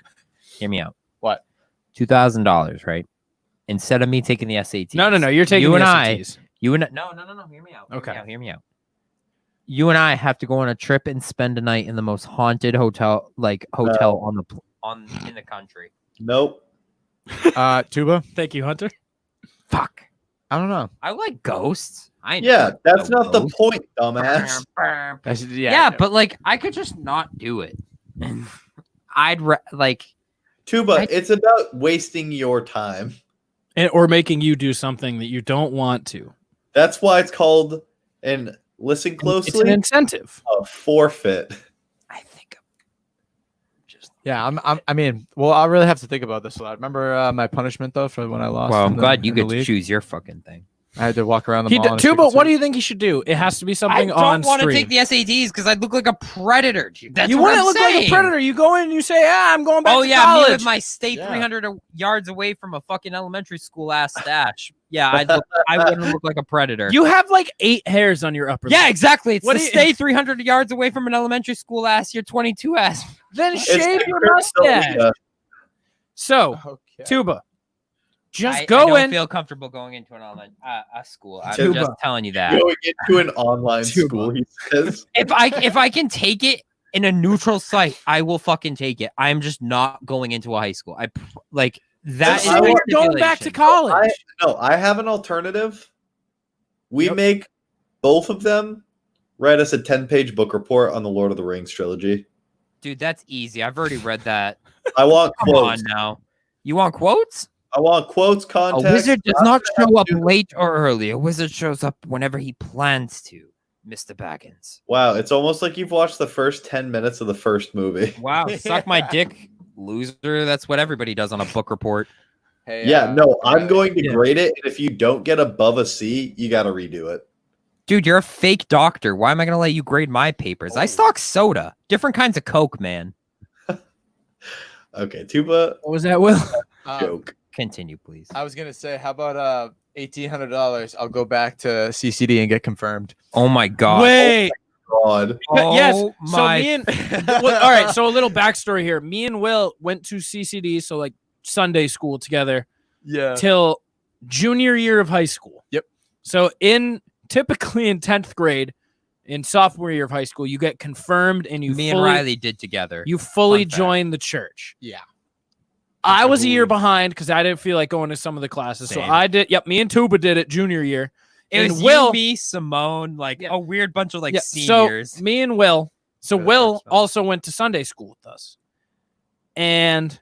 Hear me out. What? $2,000, right? Instead of me taking the SATs. No. You're taking You the and I- SATs. You and no. Hear me out. Okay. Hear me out. You and I have to go on a trip and spend a night in the most haunted hotel in the country. Nope. Tuba. Thank you, Hunter. Fuck. I don't know. I like ghosts. Yeah, that's no not the ghost. point, dumbass. Yeah, but like I could just not do it. Like Tuba, it's about wasting your time. Or making you do something that you don't want to. That's why it's called, and listen It's an closely, incentive. a forfeit. I think I'm just. yeah, I mean, well, I really have to think about this a lot. Remember my punishment though for when I lost. Well, I'm in the- glad you in the get to league? choose your fucking thing. I had to walk around the mall. Tuba, what do you think he should do? It has to be something on want to stream. take the SATs because I look like a predator. Dude. That's you what wouldn't I'm look like a saying. predator. You go in and you say, I'm going back Oh to yeah, college. me with my state Yeah. 300 yards away from a fucking elementary school ass stash. Yeah, I wouldn't look like a predator. You have like 8 hairs on your upper yeah, lip. exactly. It's What to do you- stay 300 yards away from an elementary school ass. You're 22 ass. Then It's shave the your Chris mustache. D'Elia. So, Okay. Tuba, Just I go don't in. feel comfortable going into an online school. I'm Tuba. just telling you that. Going into an online Tuba. school, he says. If I can take it in a neutral site, I will fucking take it. I'm just not going into a high school. Like that. So is my you're going back to stipulation. college. I have an alternative. We Yep. make both of them write us a 10-page book report on the Lord of the Rings trilogy. Dude, that's easy. I've already read that. I want Come quotes. on now. You want quotes? I want quotes, A context. wizard does not show up late or early. A wizard shows up whenever he plans to, Mr. Baggins. Wow, it's almost like you've watched the first 10 minutes of the first movie. Wow, suck my dick, loser. That's what everybody does on a book report. Hey, Yeah, no, I'm Riley. going to Yeah. grade it, and if you don't get above a C, you got to redo it. Dude, you're a fake doctor. Why am I going to let you grade my papers? I Oh. stock soda. Different kinds of Coke, man. Okay, Tuba, What was that, Will? joke. Continue, please. I was gonna say, how about $1,800? I'll go back to CCD and get confirmed. Oh my god. Wait. God. Yes. Oh So my me and well, all right. So a little backstory here. Me and Will went to CCD, so like Sunday school together, Yeah. till junior year of high school. Yep. So typically in 10th grade, in sophomore year of high school, you get confirmed and you Me and fully, Riley did together. you fully Fun fact. join the church. Yeah. I was a year Believe. behind because I didn't feel like going to some of the classes. Same. So I did. Yep. Me and Tuba did it junior year. It and was Will, you, me, Simone, like Yeah. a weird bunch of like yeah, seniors. So me and Will. So For the Will first time. also went to Sunday school with us, and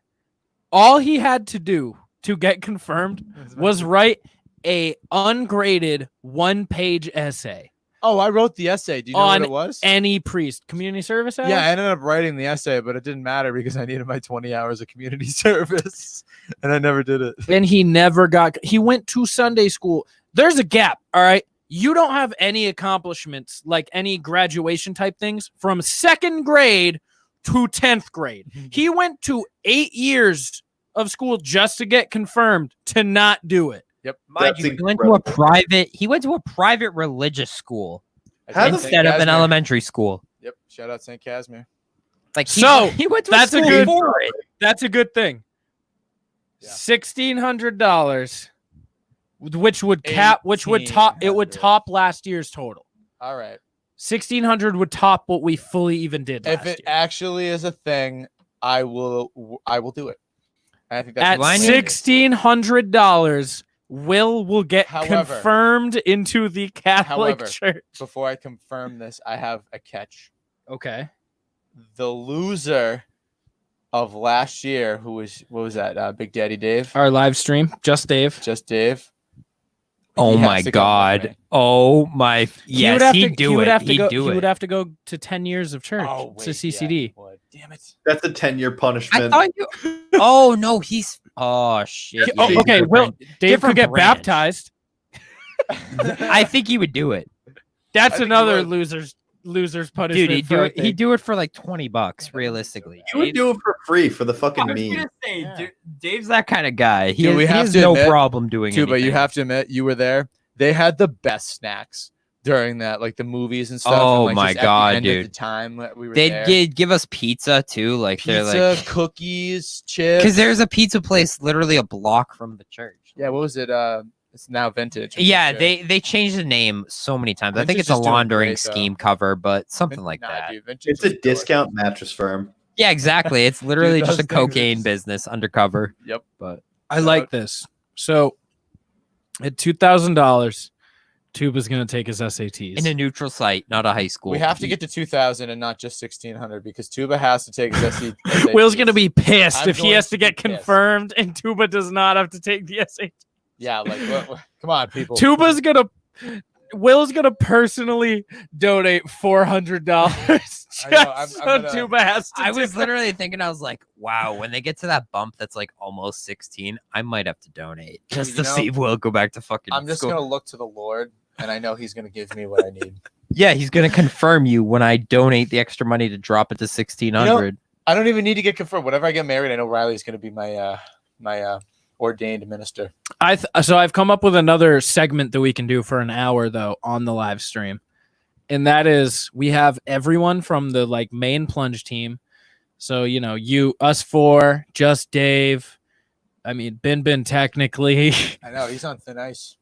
all he had to do to get confirmed was write a ungraded 1-page essay. Oh, I wrote the essay. Do you know On what it was? Any priest, community service hours? Yeah, I ended up writing the essay, but it didn't matter because I needed my 20 hours of community service, and I never did it. And he never got. He went to Sunday school. There's a gap. All right. You don't have any accomplishments, like any graduation type things, from 2nd grade to 10th grade. He went to 8 years of school just to get confirmed to not do it. Yep. Mind That's you, he went to a incredible. private religious school How the instead of an Casimir. elementary school. Yep. Shout out St. Casimir. Like So, he went to that's a school good- for it. That's a good thing. Yeah. $1,600, which would top. It would 1,800. top last year's total. All right. 1,600 would top what we fully even did last If it year. actually is a thing, I will do it. I think At that's Why not? $1,600, Will get However- confirmed into the Catholic However- Church. Before I confirm this, I have a catch. Okay. The loser of last year, who was what was that? Big Daddy Dave, Our live stream, just Dave. just Dave. Oh He has my to come with god. me. Oh my. He would Yes, have to- he'd do he would it. have to He'd go, do He it. would have to go to 10 years of church Oh, to wait, CCD. yeah, would. Damn it. That's a 10-year I punishment. thought you. Oh no, he's. Oh shit. Oh, yeah, okay, Will, different- Dave could different get branch. baptized. I think he would do it, That's think he another would. loser's punishment. dude. He'd for do a it. thing. He'd do it for like $20, realistically. You would do it for free for the I fucking was meme. gonna say, Yeah. dude, Dave's that kind of guy. He, Dude, has, we he have has to no admit, problem doing Too, but you anything. have to admit, you were there. They had the best snacks during that, like the movies and stuff. and, Oh like, my just at the God, end of dude. The time that we were They'd there. give us pizza too, like they're Pizza, like cookies, chips. because there's a pizza place literally a block from the church. Yeah, what was it? It's now vintage. I'm Yeah, pretty sure. they changed the name so many times. I think Vintage it's a is doing laundering great, though. scheme cover, but something like Nah, that. dude, vintage It's a is good. discount mattress firm. Yeah, exactly. It's literally Dude, just a those things are cocaine just- business undercover. Yep. But I like this. So at $2,000, Tuba's gonna take his SATs. in a neutral site, not a high school. We have to get to 2,000 and not just 1,600 because Tuba has to take his SATs. Will's gonna be pissed I'm if he going has to to be get pissed. confirmed and Tuba does not have to take the SAT. Yeah, like come on, people. Will's gonna personally donate $400 just I know, I'm so gonna- Tuba has to. I do was it. literally thinking, I was like, wow, when they get to that bump that's like almost 16, I might have to donate just You to know, see Will go back to fucking I'm just school. gonna look to the Lord, and I know He's gonna give me what I need. Yeah, he's gonna confirm you when I donate the extra money to drop it to 1,600. I don't even need to get confirmed. Whenever I get married, I know Riley's gonna be my ordained minister. So I've come up with another segment that we can do for an hour though on the live stream, and that is we have everyone from the like main Plunge team. So you know, us four, just Dave, I mean, Bin technically. I know he's on thin ice.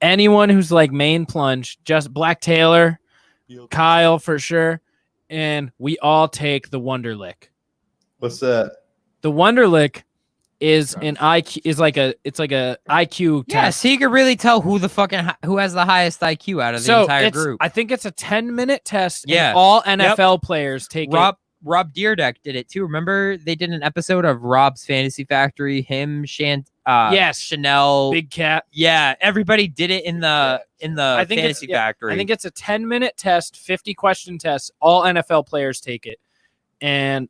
Anyone who's like main plunge, just Black Taylor, Kyle for sure, and we all take the Wonderlick. What's that? The Wonderlick is an IQ it's like a IQ Yeah, test. so you can really tell who has the highest IQ out of the entire group. I think it's a 10-minute test. Yeah. And all NFL players take it. Rob Deerdeck did it too. Remember they did an episode of Rob's Fantasy Factory. Him, Yes. Chanel, Big Cat. Yeah, everybody did it in the Fantasy Factory. I think it's a 10-minute test, 50-question test. All NFL players take it, and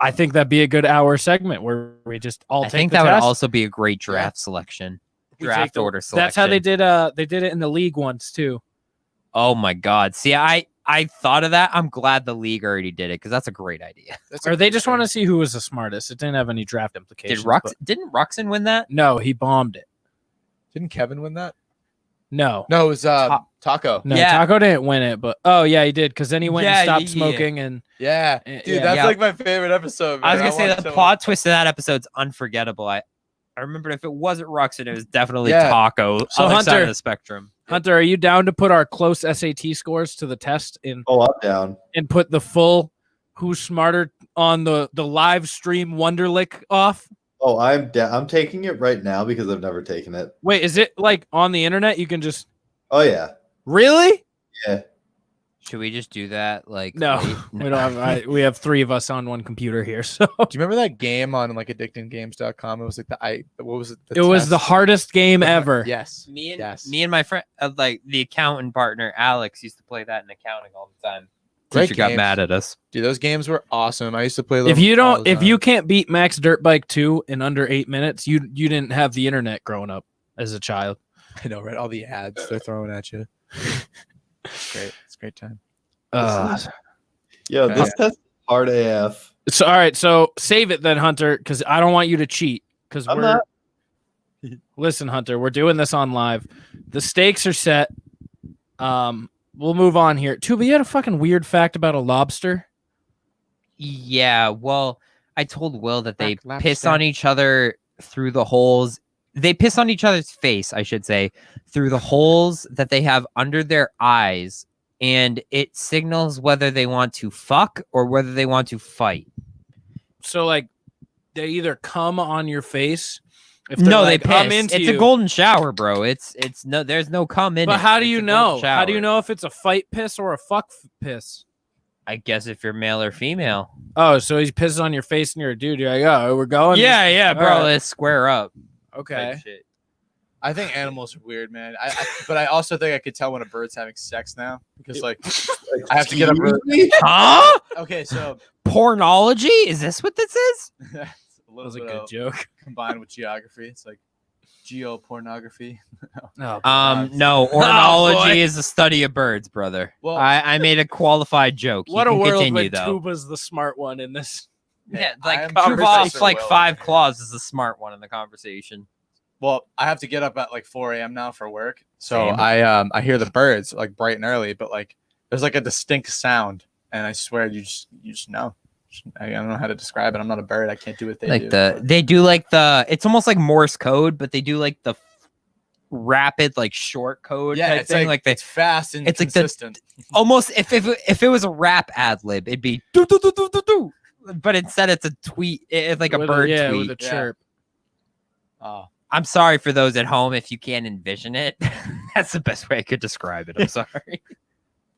I think that'd be a good hour segment where we just all take. I think the that test. would also be a great draft selection. We Draft take the- order selection. That's how they did. They did it in the league once too. Oh my God! See, I thought of that. I'm glad the league already did it because that's a great idea. Or they just want to see who was the smartest. It didn't have any draft implications. Didn't Ruxin win that? No, he bombed it. Didn't Kevin win that? No, No, it was Taco. no, Yeah. Taco didn't win it, but yeah, he did because then he went and Yeah, stopped yeah. smoking and Yeah, Yeah. dude, that's Yeah. like my favorite episode. I was man. gonna say watched the it plot twist of that episode's unforgettable. I remember if it wasn't Ruxin, it was definitely Yeah. Taco. So, other side Hunter- of the spectrum. Hunter, are you down to put our close SAT scores to the test Oh, I'm down. and put the full who's smarter on the live stream Wonderlick off? Oh, I'm down. I'm taking it right now because I've never taken it. Wait, is it like on the internet? You can just Oh yeah. really? Yeah. Should we just do that? Like No, late? we don't have. We have 3 of us on one computer here, so Do you remember that game on like addictinggames.com? It was like what was it? it was the test? hardest game ever. Yes. Me and Yes. my friend, like the accountant partner Alex, used to play that in accounting all the time. Great Teacher got games. mad at us. Dude, those games were awesome. I used to play them. If you all don't, the if time. you can't beat Max Dirt Bike 2 in under 8 minutes, you didn't have the internet growing up as a child. I know, right? All the ads they're throwing at you. It's great. It's a great time. Yo, Okay. this test is hard AF. So all right, so save it then, Hunter, because I don't want you to cheat. Because I'm we're not. listen, Hunter, we're doing this on live. The stakes are set. We'll move on here. Tuba, you had a fucking weird fact about a lobster. Yeah, well, I told Will that they Lap piss stamp. on each other through the holes. They piss on each other's face, I should say, through the holes that they have under their eyes, and it signals whether they want to fuck or whether they want to fight. So like, they either come on your face. If No, like, they I'm piss. into It's you. a golden shower, bro. It's no, there's no cum in it. But how do It's you a golden know? How do you shower. know if it's a fight piss or a fuck piss? I guess if you're male or female. Oh, so he pisses on your face and you're a dude. You're like, oh, we're going. Yeah, bro. All right. Let's square up. Okay. Type shit. I think animals are weird, man. But I also think I could tell when a bird's having sex now because like I have to get a bird. Huh? Okay, so Pornology? Is this what this is? it's a That little was a bit good of joke. combined with geography. It's like geopornography. Oh, No, boy. ornithology is the study of birds, brother. Well- I made a qualified joke. what You a can world continue, when though. Tuba's the smart one in this. Yeah, I like am Tuba off Professor like Will. 5 claws is the smart one in the conversation. Well, I have to get up at like 4 a.m. now for work. So Same. I hear the birds like bright and early, but like there's like a distinct sound, and I swear you just know. I don't know how to describe it. I'm not a bird. I can't do what they do. They do like it's almost like Morse code, but they do like the rapid like short code yeah, type it's thing. like Like it's fast and it's like the- consistent. almost if it was a rap ad lib, it'd be do do do do do do. But instead it's a tweet. It's like a With bird yeah, tweet. with a Yeah. chirp. Oh, I'm sorry for those at home if you can't envision it. That's the best way I could describe it. I'm sorry.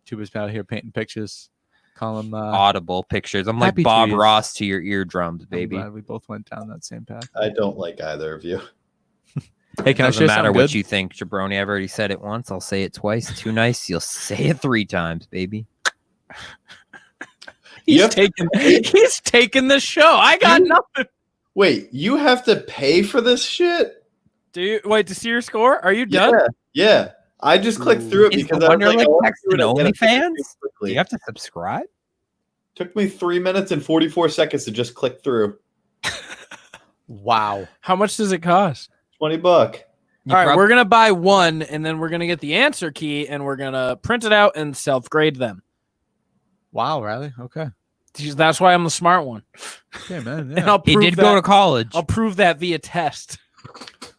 Tuba's out here painting pictures. Call him. Audible pictures. I'm like Happy Bob trees. Ross to your eardrums, I'm baby. glad we both went down that same path. I don't like either of you. Hey, can I Doesn't share matter something what good? you think, Jabroni. I've already said it once. I'll say it twice. Too nice. You'll say it 3 times, baby. He's Yep. he's taking the show. I got You- nothing. Wait, you have to pay for this shit? Do you wait to see your score? Are you done? Yeah. I just clicked through it Is because the I was like, Wonderlic I want text to do an it again OnlyFans? quickly. Do you have to subscribe? Took me 3 minutes and 44 seconds to just click through. Wow. How much does it cost? $20. You All right, prob- we're gonna buy one, and then we're gonna get the answer key, and we're gonna print it out and self-grade them. Wow, Riley. Okay. That's why I'm the smart one. Yeah, man. And I'll He prove did that, go to college. I'll prove that via test.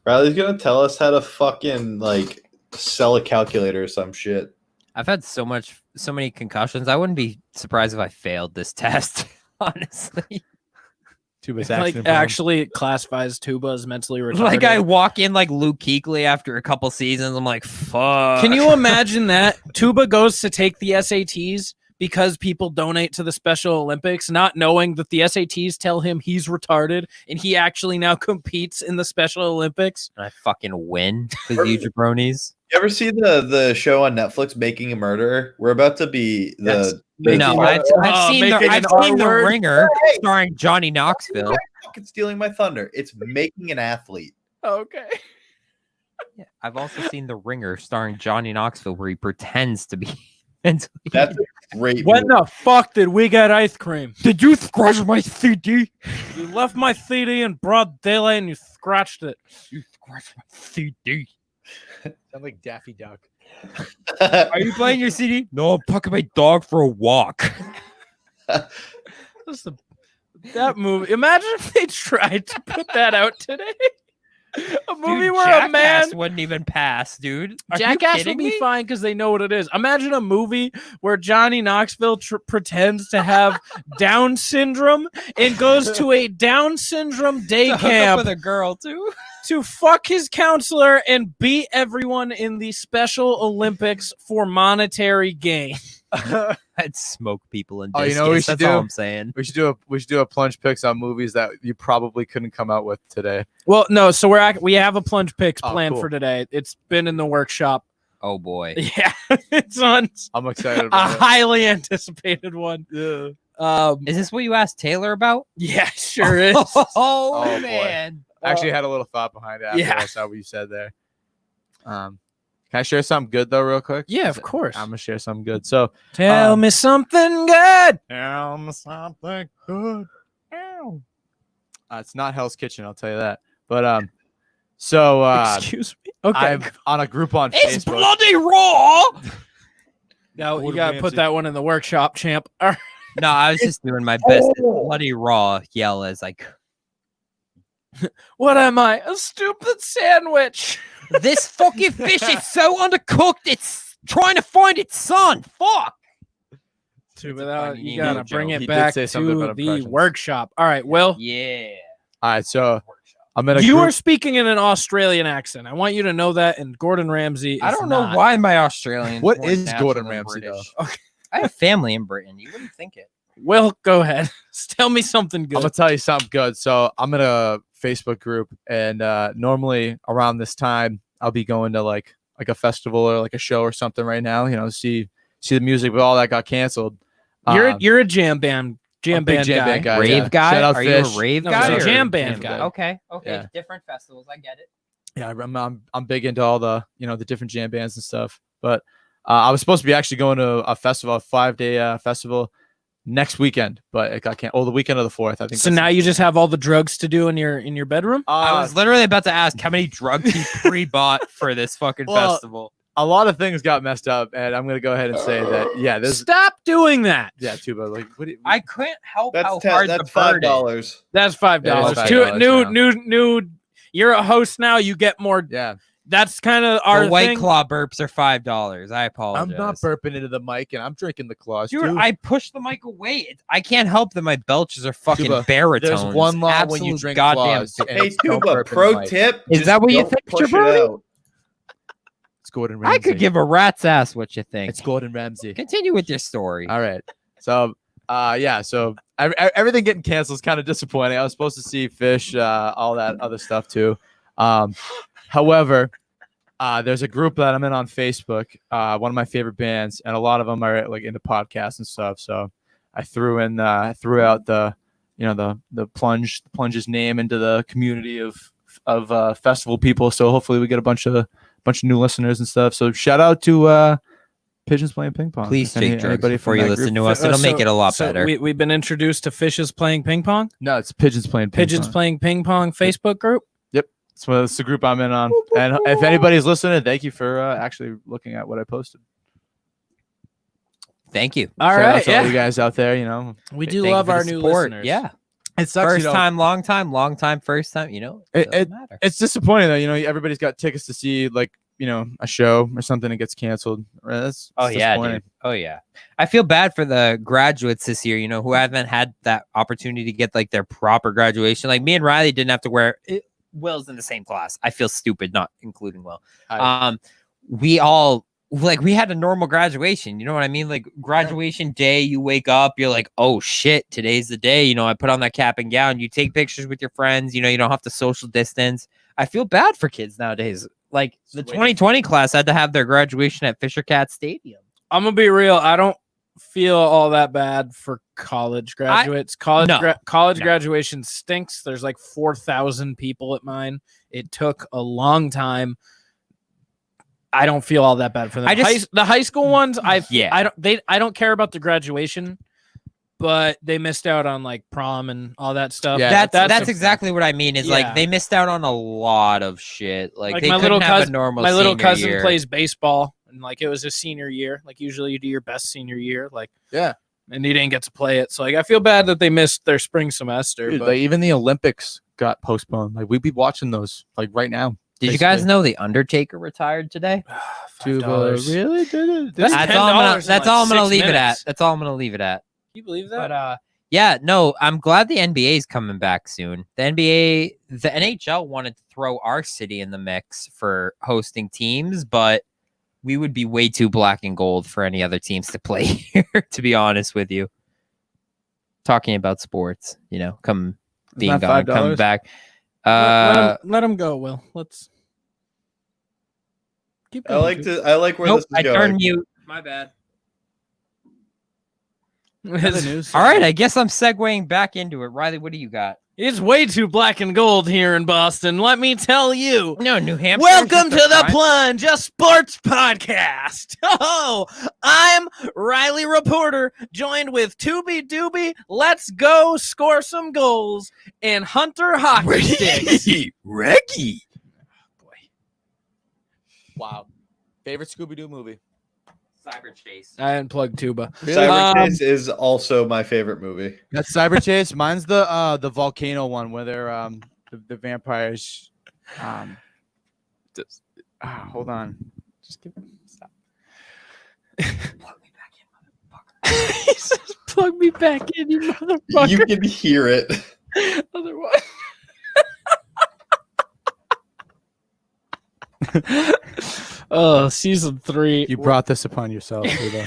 Riley's gonna tell us how to fucking like sell a calculator or some shit. I've had so many concussions. I wouldn't be surprised if I failed this test, honestly. Tuba's Like accident prone. actually, it classifies Tuba as mentally retarded. Like I walk in like Luke Kuechly after a couple seasons. I'm like, fuck. Can you imagine that? Tuba goes to take the SATs because people donate to the Special Olympics, not knowing that the SATs tell him he's retarded, and he actually now competes in the Special Olympics. And I fucking win because you jabronis. You ever see the show on Netflix, Making a Murderer? We're about to be the No, I've seen the making I've an seen the R-word. Ringer starring Johnny Knoxville. fucking stealing my thunder. It's Making an Athlete. Okay. Yeah, I've also seen the Ringer starring Johnny Knoxville, where he pretends to be mentally. That's a great. When movie. the fuck did we get ice cream? Did you scratch my CD? You left my CD in broad daylight and you scratched it. You scratched my CD. Sound like Daffy Duck. Are you playing your CD? No, I'm taking my dog for a walk. That movie. Imagine if they tried to put that out today. A movie Dude, where a man Jackass wouldn't even pass, dude. Are you Jackass kidding will be me? fine because they know what it is. Imagine a movie where Johnny Knoxville pretends to have Down syndrome and goes to a Down syndrome day To hook up camp with a girl too. to fuck his counselor and beat everyone in the Special Olympics for monetary gain. I'd smoke people in Oh, discus. you know what we should That's all do? I'm saying. We should do a plunge picks on movies that you probably couldn't come out with today. Well, no, so we have a plunge picks Oh, planned cool. for today. It's been in the workshop. Oh boy. Yeah, it's on I'm excited a about it. highly anticipated one. Yeah. Is this what you asked Taylor about? Yeah, sure is. Oh, boy. man. I actually had a little thought behind it after Yeah. I saw what you said there. Can I share something good though, real quick? Yeah, of course. I'm gonna share something good. So Tell me something good. tell me something good. It's not Hell's Kitchen, I'll tell you that. But Excuse me. Okay. I'm on a group on It's Facebook. bloody raw. Now you Gordon gotta put Ramsay. that one in the workshop, champ. All right. No, I was just doing my best. Bloody raw yell as like, What am I? A stupid sandwich. this fucking fish is so undercooked. It's trying to find its son. Fuck. Too It's a bad funny you gotta joke. bring He it did back say something to about the impressions. workshop. All right, Will. Yeah. All right, so I'm in a You group. are speaking in an Australian accent. I want you to know that. And Gordon Ramsay is I don't know not. why my Australian. What is Gordon Ramsay, I have family in Britain. You wouldn't think it. Will, go ahead. Tell me something I'm good. gonna tell you something good. So I'm in a Facebook group, and normally around this time I'll be going to like a festival or like a show or something. Right now, see the music, but all that got canceled. You're a jam band a big jam band guy. Rave yeah. guy? Shout out Are Fish. you a rave No, guy? he's a or- jam band guy. Okay. Yeah. Different festivals. I get it. Yeah, I'm big into all the the different jam bands and stuff. But I was supposed to be actually going to a festival, a 5-day festival next weekend, but it got canceled. Oh, the weekend of the 4th, I think. So now you just have all the drugs to do in your bedroom? I was literally about to ask how many drugs he pre-bought for this fucking Well, festival. a lot of things got messed up, and I'm gonna go ahead and say that there's Stop doing that. Tuba, like what do you, I couldn't help how That's hard that's the bird is. $5. That's $5. That is Two $5 new. You're a host now. You get more. yeah. That's kind of our The White thing. Claw burps are $5. I apologize. I'm not burping into the mic, and I'm drinking the claws Dude, too. I pushed the mic away. I can't help that my belches are fucking Tuba, baritones. There's one law when you Absolute drink goddamn. claws. and Hey, it's don't Tuba, burp in the pro mic. tip. Is just that what you don't think, push it Jabroni? out. It's Gordon Ramsay. I could give a rat's ass what you think. It's Gordon Ramsay. Continue with your story. All right. So, so everything getting canceled is kind of disappointing. I was supposed to see Fish, all that other stuff too. However, there's a group that I'm in on Facebook, one of my favorite bands, and a lot of them are like into podcasts and stuff. So I threw out the Plunge's name into the community of festival people. So hopefully we get a bunch of new listeners and stuff. So shout out to Pigeons Playing Ping Pong. Please Any- take drugs anybody before from you that listen group? to us. It'll make it a lot So better. we've been introduced to fishes playing ping pong. No, it's Pigeons Playing Ping Pigeons Pong. playing ping pong Facebook group. So that's the group I'm in on. And if anybody's listening, thank you for actually looking at what I posted. Thank you. All Shout out right, to all yeah. you guys out there. You know, We Thank do you love for the our new support. listeners. Yeah. it sucks. First time, long time, first time. You know, it doesn't matter. It's disappointing though. You know, everybody's got tickets to see like a show or something that gets canceled. That's Oh yeah, disappointing. dude. Oh yeah. I feel bad for the graduates this year, who haven't had that opportunity to get like their proper graduation. Like me and Riley didn't have to wear Will's in the same class. I feel stupid not including Will. We all we had a normal graduation. You know what I mean? Like graduation day, you wake up, you're like, oh shit, today's the day. I put on that cap and gown. You take pictures with your friends. You don't have to social distance. I feel bad for kids nowadays. Like the 2020 class had to have their graduation at Fisher Cat Stadium. I'm gonna be real. I don't feel all that bad for college graduates. College graduation stinks. There's like 4,000 people at mine. It took a long time. I don't feel all that bad for them. The high school ones, I don't care about the graduation, but they missed out on like prom and all that stuff. Yeah, that's exactly what I mean. Is like they missed out on a lot of shit. Like they couldn't have a normal. My little cousin year. plays baseball, and like it was his senior year. Like usually you do your best senior year, and he didn't get to play it. So like I feel bad that they missed their spring semester. Dude, but like even the Olympics got postponed. Like we'd be watching those like right now. Did you guys know the Undertaker retired today? $5. Really? Did it? That's all I'm gonna leave it at. That's all I'm gonna leave it at. Can you believe that? But yeah, no, I'm glad the NBA is coming back soon. The NHL wanted to throw our city in the mix for hosting teams, but we would be way too black and gold for any other teams to play here, to be honest with you. Talking about sports, coming back. Let him go, Will. Let's keep going. I like where this is I going. turned mute. My bad. News. All right, I guess I'm segueing back into it. Riley, what do you got? It's way too black and gold here in Boston. Let me tell you. No, New Hampshire. Welcome to the Plunge, a sports podcast. Oh, I'm Riley Reporter, joined with Tooby Dooby. Let's go score some goals and Hunter Hockey Sticks. Reggie. Boy. Wow. Favorite Scooby-Doo movie? Cyber Chase. I unplugged Tuba. Cyber Chase is also my favorite movie. That's Cyber Chase. Mine's the volcano one where they're the vampires. Hold on. Just give stop. Plug me back in, motherfucker. He says, plug me back in, you motherfucker. You can hear it. Otherwise. Oh, season 3. You brought this upon yourself. Ludo.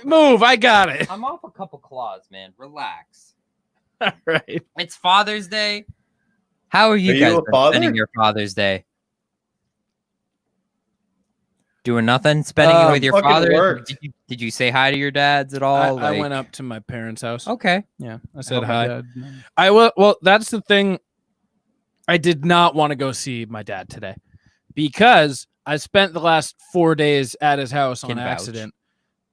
Move. I got it. I'm off a couple claws, man. Relax. All right. It's Father's Day. How are you Are guys you a father? spending your Father's Day? Doing nothing? Spending it with your fucking father? worked. Did you say hi to your dads at all? I went up to my parents' house. Okay. Yeah, I said Oh, hi. my God. I will. Well, that's the thing. I did not want to go see my dad today because I spent the last 4 days at his house Can on vouch. accident.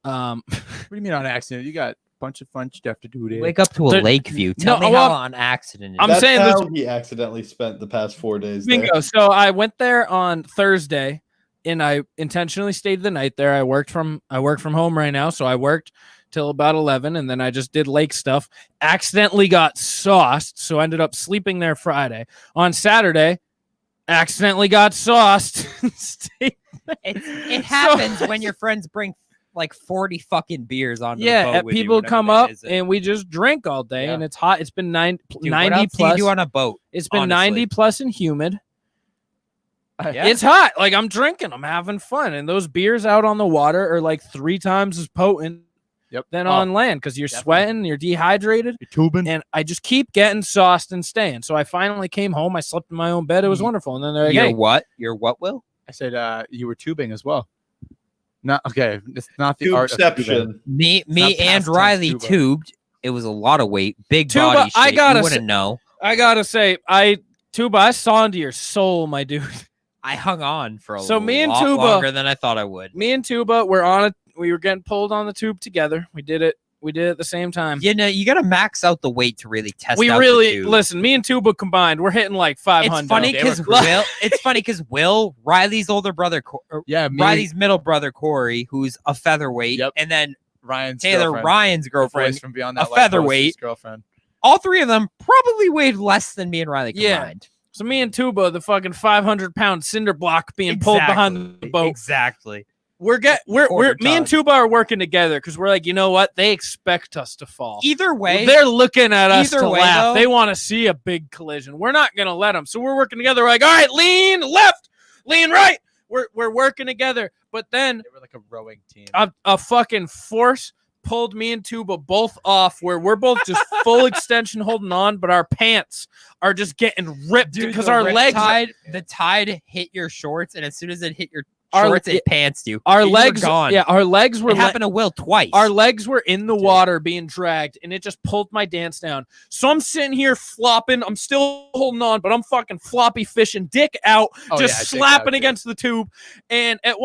What do you mean on accident? You got a bunch of fun stuff to do today. Wake up to a There- lake view. Tell No, me well, how on accident. It I'm is. That's saying how this- he accidentally spent the past 4 days there. Bingo. So I went there on Thursday, and I intentionally stayed the night there. I work from home right now, so I worked till about 11, and then I just did lake stuff. Accidentally got sauced, so I ended up sleeping there Friday. On Saturday, accidentally got sauced. It happens when your friends bring like 40 fucking beers on. Yeah, people come up and we just drink all day, Yeah. and it's hot. It's been 90 Dude, what else do plus. you do on a boat? It's been honestly? 90 plus and humid. Yeah. It's hot. Like I'm drinking, I'm having fun, and those beers out on the water are like 3 times as potent than on land because you're sweating, you're dehydrated, You're tubing. and I just keep getting sauced and staying. So I finally came home. I slept in my own bed. It was wonderful. And then they're like, You're hey, what? You're what, Will? I said you were tubing as well. Not okay. It's not the art of tubing. Tubeception. Me not and past tense Riley tuba. tubed. It was a lot of weight, big Tuba, body shape. I gotta You wouldn't say- know. I gotta say, Tuba, I saw into your soul, my dude. I hung on for a So me and lot Tuba- longer than I thought I would. Me and Tuba we were getting pulled on the tube together. We did it. We did it at the same time. You know, you got to max out the weight to really test. We out really the tube. listen. Me and Tuba combined, we're hitting like 500. It's funny because Will. It's funny because Will, Riley's older brother, Riley's middle brother Corey, who's a featherweight, and then Ryan's Taylor, girlfriend. Ryan's girlfriend, from Beyond a That Light, featherweight. girlfriend. All three of them probably weighed less than me and Riley combined. So me and Tuba, the fucking 500-pound cinder block being pulled behind the boat. Exactly. We're me and Tuba are working together because we're like, you know what? They expect us to fall. Either way, they're looking at us either to way, laugh. though- They want to see a big collision. We're not gonna let them. So we're working together. We're like, all right, lean left, lean right. We're working together. But then They were like a rowing team. a fucking force pulled me and Tuba both off where we're both just full extension holding on, but our pants are just getting ripped because the our rip legs tide, the tide hit your shorts, and as soon as it hit your Our- shorts, it pantsed you. our You were legs gone. Yeah, our legs were It happened to Will twice. Our legs were in the water being dragged, and it just pulled my dance down. So I'm sitting here flopping. I'm still holding on, but I'm fucking floppy fishing, dick out, just slapping against the tube. And at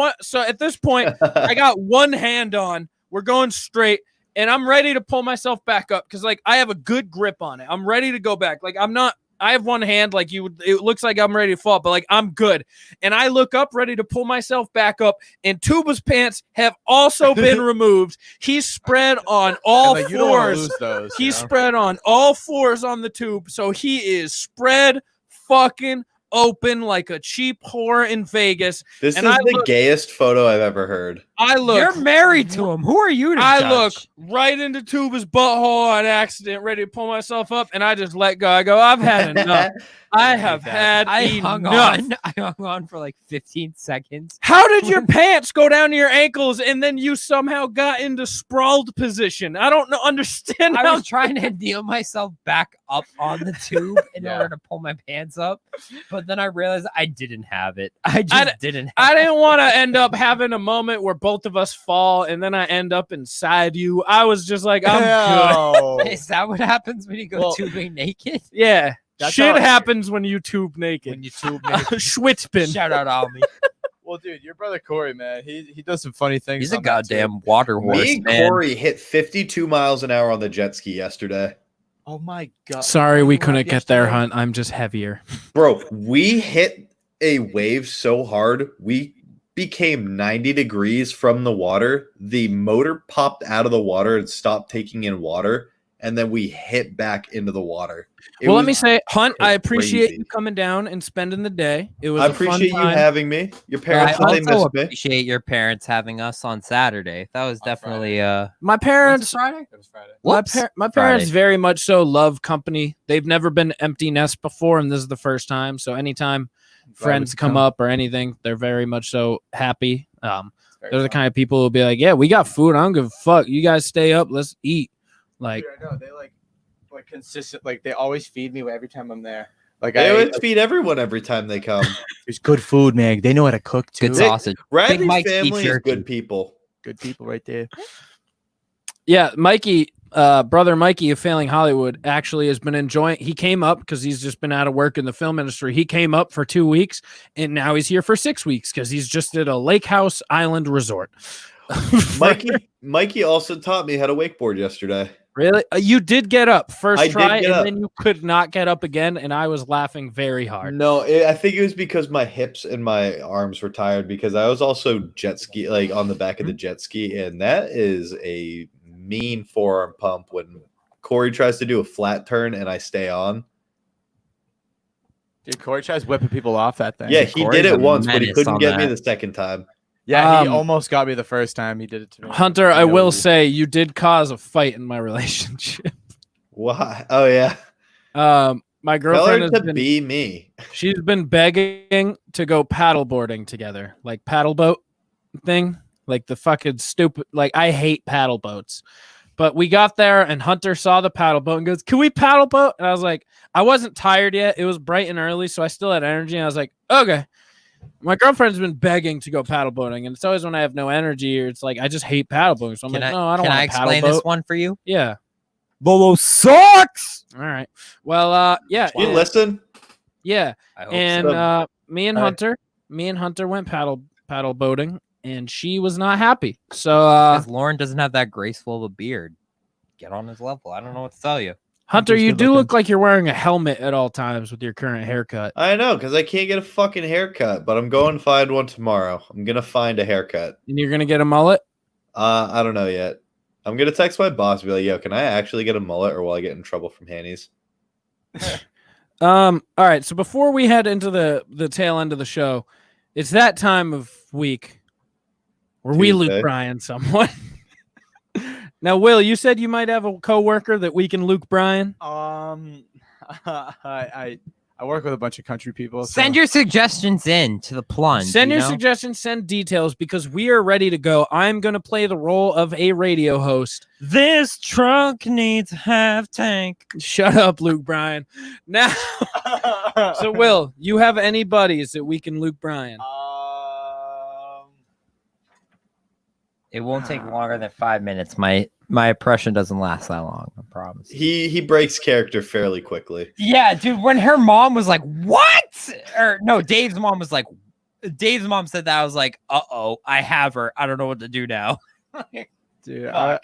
this point, I got one hand on. We're going straight, and I'm ready to pull myself back up because, like, I have a good grip on it. I'm ready to go back. Like, I have one hand, like it looks like I'm ready to fall, but like I'm good. And I look up, ready to pull myself back up, and Tuba's pants have also been removed. He's spread on all You don't wanna fours. lose those, He's spread on all fours on the tube, so he is spread fucking open like a cheap whore in Vegas. This And is I the look- gayest photo I've ever heard. I look. You're married to him. Who are you to I judge? look right into Tuba's butthole on accident, ready to pull myself up, and I just let go. I go, I've had enough. I have had hung enough. on. I hung on for like 15 seconds. How did your pants go down to your ankles and then you somehow got into sprawled position? I don't understand. I how was trying to kneel myself back up on the tube in order to pull my pants up, but then I realized I didn't have it. I didn't. I didn't want to end up having a moment where both of us fall and then I end up inside you. I was just like, I'm good. Is that what happens when you go tubing naked? Yeah. That's Shit how- happens when you tube naked. When you tube naked. Schwitzpin. Shout out Almy. Well, dude, your brother Corey, man, he does some funny things. He's a on that too. goddamn water horse, Me and man. Corey hit 52 miles an hour on the jet ski yesterday. Oh my god! Sorry, we You couldn't went get there, yesterday? Hunt. I'm just heavier. Bro, we hit a wave so hard, we became 90 degrees from the water. The motor popped out of the water and stopped taking in water, and then we hit back into the water. Well, let me say, Hunt, I appreciate crazy. you coming down and spending the day. It was I a fun appreciate you time. having me. Your I parents, said they also missed me. appreciate your parents having us on Saturday. That was definitely My parents, Friday. It was Friday. Whoops. my parents Friday. very much so love company. They've never been empty nest before, and this is the first time. So anytime friends come up or anything, they're very much so happy. They're the kind of people who'll be like, "Yeah, we got food. I don't give a fuck. You guys stay up. Let's eat." Like, Dude, I know, they like consistent. Like they always feed me every time I'm there. Like They always feed everyone every time they come. there's good food, man. They know how to cook too. Good sausage. Bradley's Mike's beef family is jerky. good people. Good people right there. yeah, Mikey, brother Mikey of Failing Hollywood actually has been enjoying. He came up because he's just been out of work in the film industry. He came up for 2 weeks, and now he's here for 6 weeks because he's just at a lake house island resort. Mikey also taught me how to wakeboard yesterday. Really? You did get up first I did try, get and up. then you could not get up again, and I was laughing very hard. No, I think it was because my hips and my arms were tired because I was also jet ski, like on the back of the jet ski, and that is a mean forearm pump when Corey tries to do a flat turn and I stay on. Dude, Corey tries whipping people off that thing. Yeah, he Corey's did a it once, but he menace couldn't on get me that. the second time. Yeah, he Um, almost got me the first time he did it to me. Hunter, I will No. say you did cause a fight in my relationship. Why? Oh yeah, My tell girlfriend her has to been, be me. she's been begging to go paddle boarding together, like paddle boat thing, like the fucking stupid. Like I hate paddle boats, but we got there and Hunter saw the paddle boat and goes, "Can we paddle boat?" And I was like, I wasn't tired yet. It was bright and early, so I still had energy. And I was like, okay. My girlfriend's been begging to go paddle boating, and it's always when I have no energy or it's like I just hate paddle boating. So I'm like, no, I don't Can I want to paddle explain boat. this one for you? Yeah. Lolo sucks. All right. Well, yeah. You listen. Yeah. I hope And so. me and All right. Hunter went paddle boating, and she was not happy. So because Lauren doesn't have that graceful of a beard. get on his level. I don't know what to tell you. Hunter, Hunter's you good do looking. look like you're wearing a helmet at all times with your current haircut. I know, because I can't get a fucking haircut, but I'm going to find one tomorrow. I'm gonna find a haircut. And you're gonna get a mullet? I don't know yet. I'm gonna text my boss and be like, "Yo, can I actually get a mullet, or will I get in trouble from Hannies?" All right. So before we head into the tail end of the show, it's that time of week where we Luke Tuesday. Bryan someone. Now, Will, you said you might have a coworker that we can Luke Bryan. I work with a bunch of country people. Send your suggestions in to the plunge. Send you your know? suggestions, send details because we are ready to go. I'm going to play the role of a radio host. This truck needs half tank. Shut up, Luke Bryan. Now, so Will, you have any buddies that we can Luke Bryan? It won't take longer than 5 minutes. My impression doesn't last that long. I promise. He breaks character fairly quickly. Yeah, dude. When her mom was like, "What?" Or no, Dave's mom was like, Dave's mom said that. I was like, "Uh-oh, I have her. I don't know what to do now." Dude, Fuck.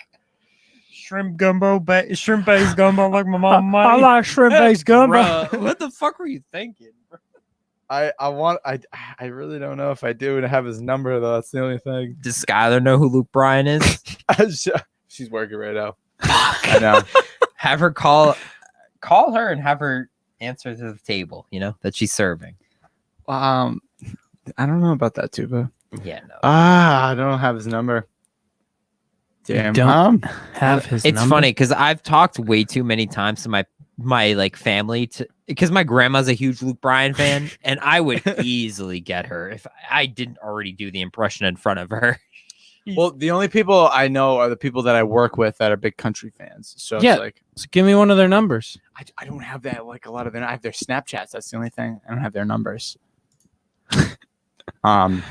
Shrimp gumbo, shrimp based gumbo like my mom I might. like shrimp based gumbo. Bruh, what the fuck were you thinking? Bro? I really don't know if I do have his number though. That's the only thing. Does Skylar know who Luke Bryan is? She's working right now. I know. Have her call her and have her answer to the table. You know that she's serving. I don't know about that, Tuba. Yeah, no. I don't have his number. Damn. Don't have his It's number? funny because I've talked way too many times to my like family because my grandma's a huge Luke Bryan fan, and I would easily get her if I didn't already do the impression in front of her. Well, the only people I know are the people that I work with that are big country fans. So Yeah. it's like So give me one of their numbers. I don't have that like a lot of them. I have their Snapchats. That's the only thing. I don't have their numbers.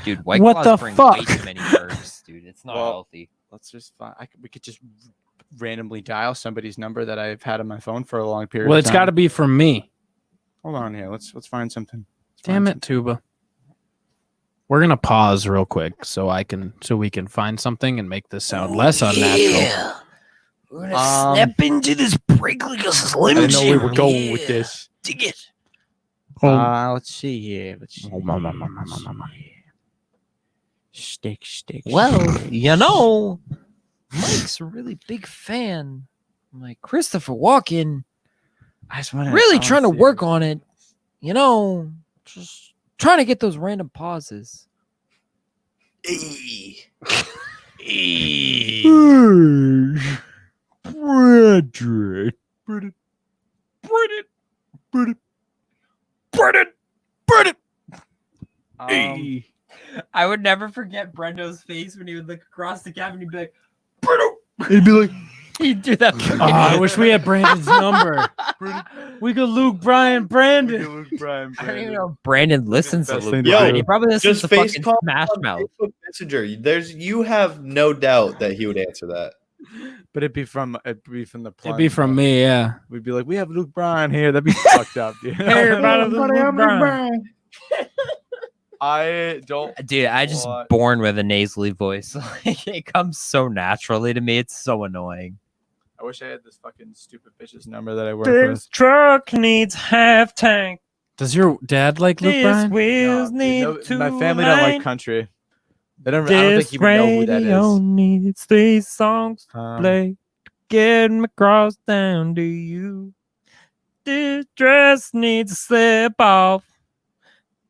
Dude, White What Claws the bring fuck? way too many verbs, dude. It's not Well, healthy. Let's just find. We could just randomly dial somebody's number that I've had on my phone for a long period. Well, of it's time. got to be from me. Hold on here. Let's find something. Damn it, Tuba. We're gonna pause real quick so we can find something and make this sound less unnatural. We're gonna step into this break like a slim I didn't know we Jim. were going with this. Dig it. Let's see here. Let's see. Stick. Well, you know, Mike's a really big fan. I'm like, Christopher Walken, I just want really trying to work on it. You know, just trying to get those random pauses. Frederick. I would never forget Brendo's face when he would look across the cabin. He'd be like, He'd be like, he'd do that. Oh, I wish we had Brandon's number. We could Luke Bryan Brandon. Brian. I don't even know if Brandon listens to Best Luke thing to Bryan. do. He probably listens Just to face fucking call Smash on Mouth. Facebook Messenger. You have no doubt that he would answer that. But it'd be from the Plunge. It'd be from me, yeah. We'd be like, we have Luke Bryan here. That'd be fucked up, dude. Hey, everybody, this is Luke Bryan. I don't. Dude, I just What? born with a nasally voice. Like, it comes so naturally to me. It's so annoying. I wish I had this fucking stupid bitch's number that I work This with. truck needs half tank. Does your dad like Luke These Bryan? wheels No, need dude, two my family don't like lane. country. They don't. I don't This think even know who that radio is. needs these songs Um, play. Get me cross down to you. This dress needs to slip off.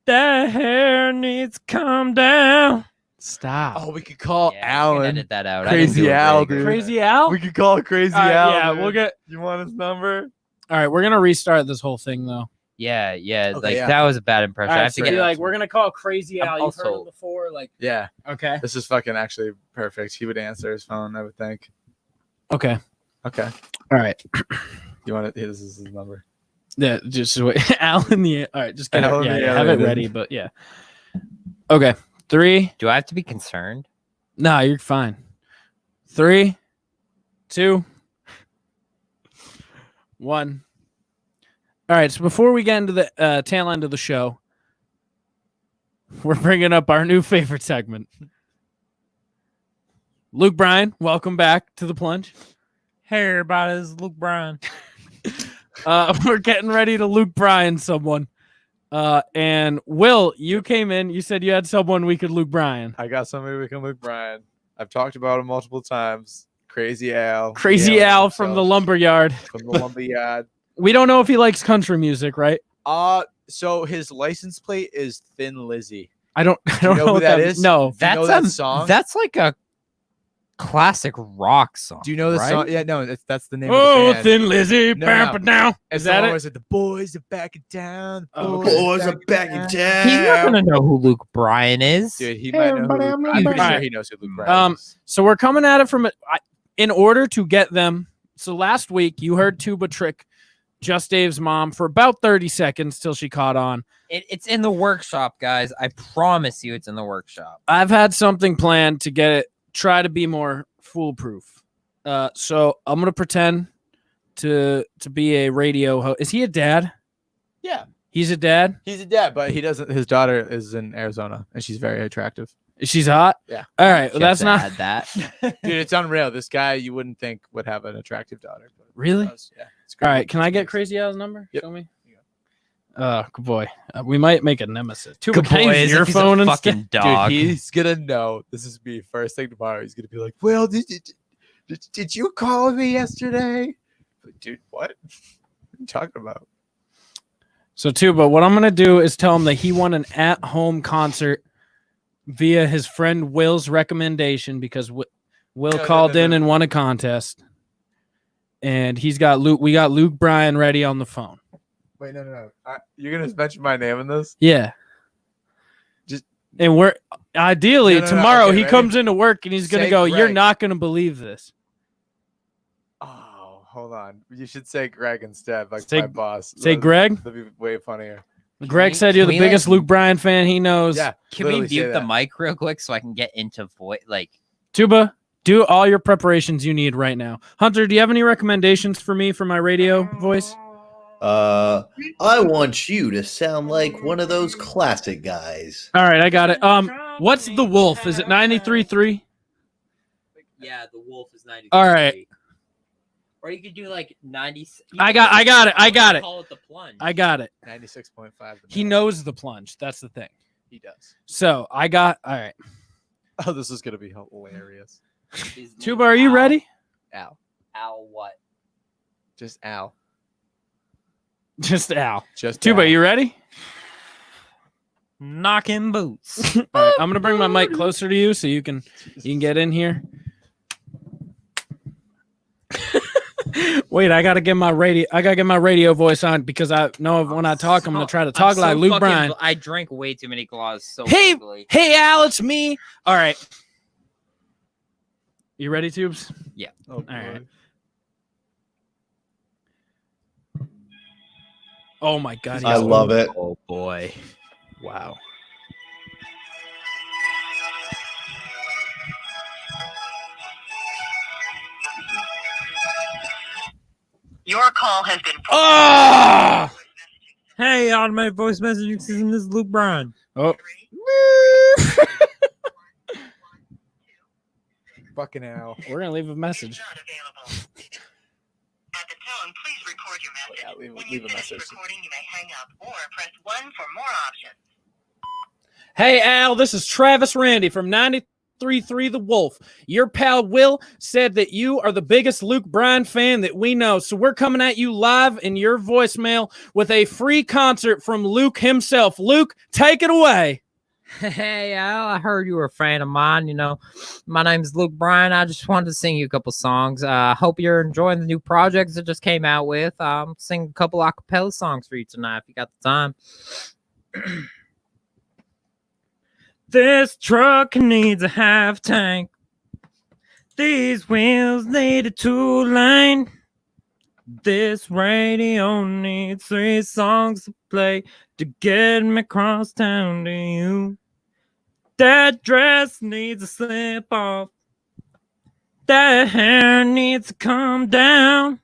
That hair needs to come down. Stop. Oh, we could call Yeah, you can Alan. edit that out. I didn't Crazy do it very Al, good. dude. Crazy Al? We could call Crazy All right, Al. yeah, dude. we'll get. You want his number? All right, we're gonna restart this whole thing though. Yeah. Okay, Like yeah. that was a bad All impression. I right, have to so get be like, we're gonna call Crazy I'm Al. You've heard him also- before, like, Yeah. okay, This is fucking actually perfect. He would answer his phone, I would think. okay, Okay. all right. You want it? This is his number. Yeah, just wait. Al in the. All right, just get Al it. in Yeah, the yeah, have it elevator. ready. But yeah. Okay, 3. Do I have to be concerned? No, you're fine. 3, 2, 1. All right. So before we get into the tail end of the show, we're bringing up our new favorite segment. Luke Bryan, welcome back to the Plunge. Hey, everybody, this is Luke Bryan. We're getting ready to Luke Bryan someone. And Will, you came in. You said you had someone we could Luke Bryan. I got somebody we can Luke Bryan. I've talked about him multiple times. Crazy Al. Crazy Al from the lumberyard. From the lumberyard. We don't know if he likes country music, right? So his license plate is Thin Lizzy. I don't know know who what that that is? No. Do you know that song? That's like a classic rock song. Do you know the right? song? Yeah, no, that's the name of Oh, the band. Thin Lizzy. No, Bam, no. now. Is that it? Was it the boys are back in town? The Oh, Boys are back in He's not town. gonna know who Luke Bryan is. Dude, he might know who Luke, I'm pretty sure Bryan. he knows who Luke Bryan is. So we're coming at it from in order to get them. So last week you heard Tuba trick Just Dave's mom for about 30 seconds till she caught on. It's in the workshop, guys. I promise you, it's in the workshop. I've had something planned to get it, try to be more foolproof. So I'm gonna pretend to be a radio host. Is he a dad? Yeah, He's a dad. he's a dad, but he doesn't. His daughter is in Arizona, and she's very attractive. She's hot. Yeah. All right. Well, that's not that. Dude, it's unreal. This guy you wouldn't think would have an attractive daughter. But he Really? does. Yeah. It's all great. right. Can I get It's Crazy Al's number? Yep. Show me. Good boy. We might make a nemesis. Good Can I boy, use as your if he's a phone fucking instead? dog. Dude, he's gonna know. This is me first thing tomorrow. He's gonna be like, "Well, did you call me yesterday?" But dude, what? What are you talking about? So Tuba, what I'm gonna do is tell him that he won an at-home concert via his friend Will's recommendation because Will No, called no. in and won a contest, and he's got Luke. We got Luke Bryan ready on the phone. Wait, no. You're gonna mention my name in this? Yeah. And we're ideally No, tomorrow okay, he ready? comes into work and he's gonna Say go, "You're Greg." not gonna believe this." Oh, hold on. You should say Greg instead, like Say- my boss. Say Greg. That'd be way funnier. Greg we- said you're can the we, biggest like- Luke Bryan fan he knows. Yeah. Can we literally say mute the that. mic real quick so I can get into voice? Like, Tuba, do all your preparations you need right now. Hunter, do you have any recommendations for me for my radio voice? I want you to sound like one of those classic guys. All right, I got it. What's the Wolf? Is it 93.3? yeah, the Wolf is 90. All right. Or you could do like 90. I got it. Call it the Plunge. I got it. 96.5. He knows the plunge. That's the thing. He does. So all right. Oh, this is gonna be hilarious. His name Tuba, are you Al. ready? Al. Al what? Just Al. Just Al. Just Tuba, Al. you ready? Knocking boots. All right, I'm gonna bring my mic closer to you so you can get in here. Wait, I gotta get my radio voice on because I know when I talk, I'm gonna try to talk like Luke Bryan. I drank way too many claws. So Hey, quickly. hey, Al, it's me. All right, you ready, Tubes? Oh, All right. boy. Oh my God, I love it. Oh boy. Wow. Your call has been. Oh! Hey, automatic voice messaging system. This is Luke Bryan. Oh. Fucking Al. We're gonna leave a message. Not available. At the tone, please record your message. Yeah, leave when a you finish message. recording, you may hang up or press 1 for more options. Hey, Al, this is Travis Randy from 93.3 The Wolf. Your pal Will said that you are the biggest Luke Bryan fan that we know. So we're coming at you live in your voicemail with a free concert from Luke himself. Luke, take it away. Hey, Al, I heard you were a fan of mine. You know, my name's Luke Bryan. I just wanted to sing you a couple songs. I hope you're enjoying the new projects that just came out with. Sing a couple acapella songs for you tonight if you got the time. This truck needs a half tank. These wheels need a 2-lane. This radio needs 3 songs to play to get me across town to you. That dress needs a slip off. That hair needs to come down.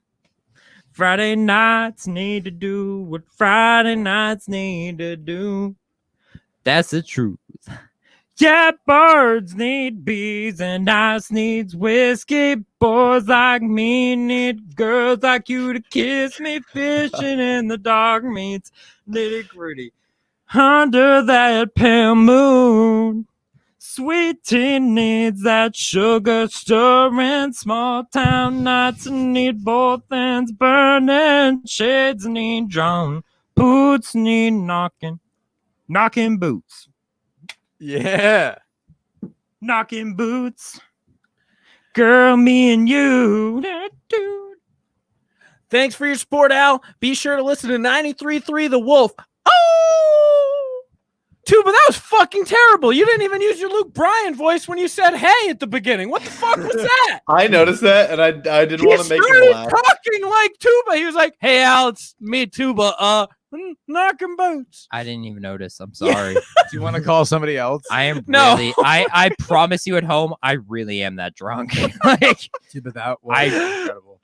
Friday nights need to do what Friday nights need to do. That's the truth. Yeah, birds need bees and ice needs whiskey. Boys like me need girls like you to kiss me. Fishing in the dark meets nitty gritty. Under that pale moon, sweet tea needs that sugar stirring. Small town nights need both ends burning. Shades need drawn. Boots need knocking. Knocking boots. Yeah. Knocking boots. Girl, me and you. Thanks for your support, Al. Be sure to listen to 93.3 The Wolf. Oh! Tuba, that was fucking terrible. You didn't even use your Luke Bryan voice when you said hey at the beginning. What the fuck was that? I noticed that, and I didn't He want to make him started laugh. talking like Tuba. He was like, hey, Al, it's me, Tuba. Knocking boots. I didn't even notice. I'm sorry. Do you want to call somebody else? I am No. really. I promise you at home, I really am that drunk. Like, But that was I- incredible.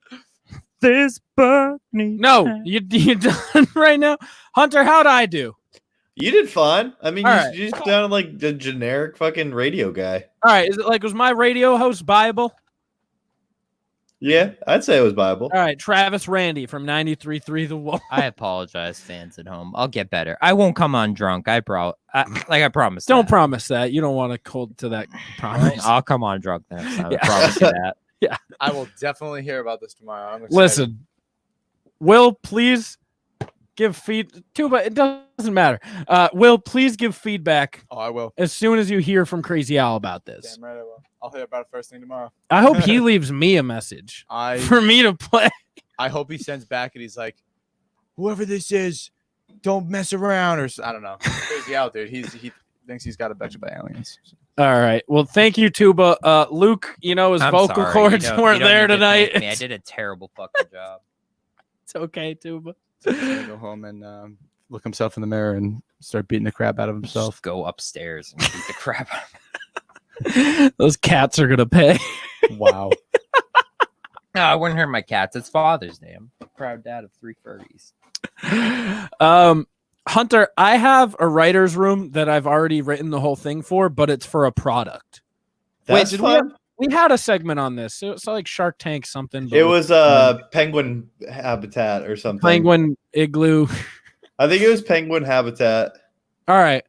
This book needs. No, you done right now? Hunter, how'd I do? You did fine. I mean, All you, right. you just sounded like the generic fucking radio guy. All right, is it like, was my radio host Bible? Yeah, I'd say it was Bible. All right, Travis Randy from 93.3 The Wolf. I apologize, fans at home. I'll get better. I won't come on drunk. I promise. Don't that. promise that. You don't want to hold to that promise. I'll come on drunk next time. Yeah. I promise you that. I will definitely hear about this tomorrow. I'm excited. Listen, Will, please give Tuba, it doesn't matter. Will, please give feedback Oh, I will. as soon as you hear from Crazy Al about this. Damn right I will. I'll hear about it first thing tomorrow. I hope he leaves me a message I for me to play. I hope he sends back and he's like, whoever this is, don't mess around, or I don't know. Crazy out, dude. He thinks he's got abducted by aliens. All right. Well, thank you, Tuba. Luke, his I'm vocal sorry. cords You don't weren't need there to tonight. thank me. I did a terrible fucking job. It's okay, Tuba. So he's gonna go home and look himself in the mirror and start beating the crap out of himself. Just go upstairs and beat the crap out of Those cats are gonna pay. Wow. No, I wouldn't hurt my cats. It's Father's Day. I'm a proud dad of 3 furries. Hunter, I have a writer's room that I've already written the whole thing for, but it's for a product. That's did fun. we had a segment on this. It was like Shark Tank something. but It with was penguin habitat or something. Penguin Igloo. I think it was penguin habitat. All right.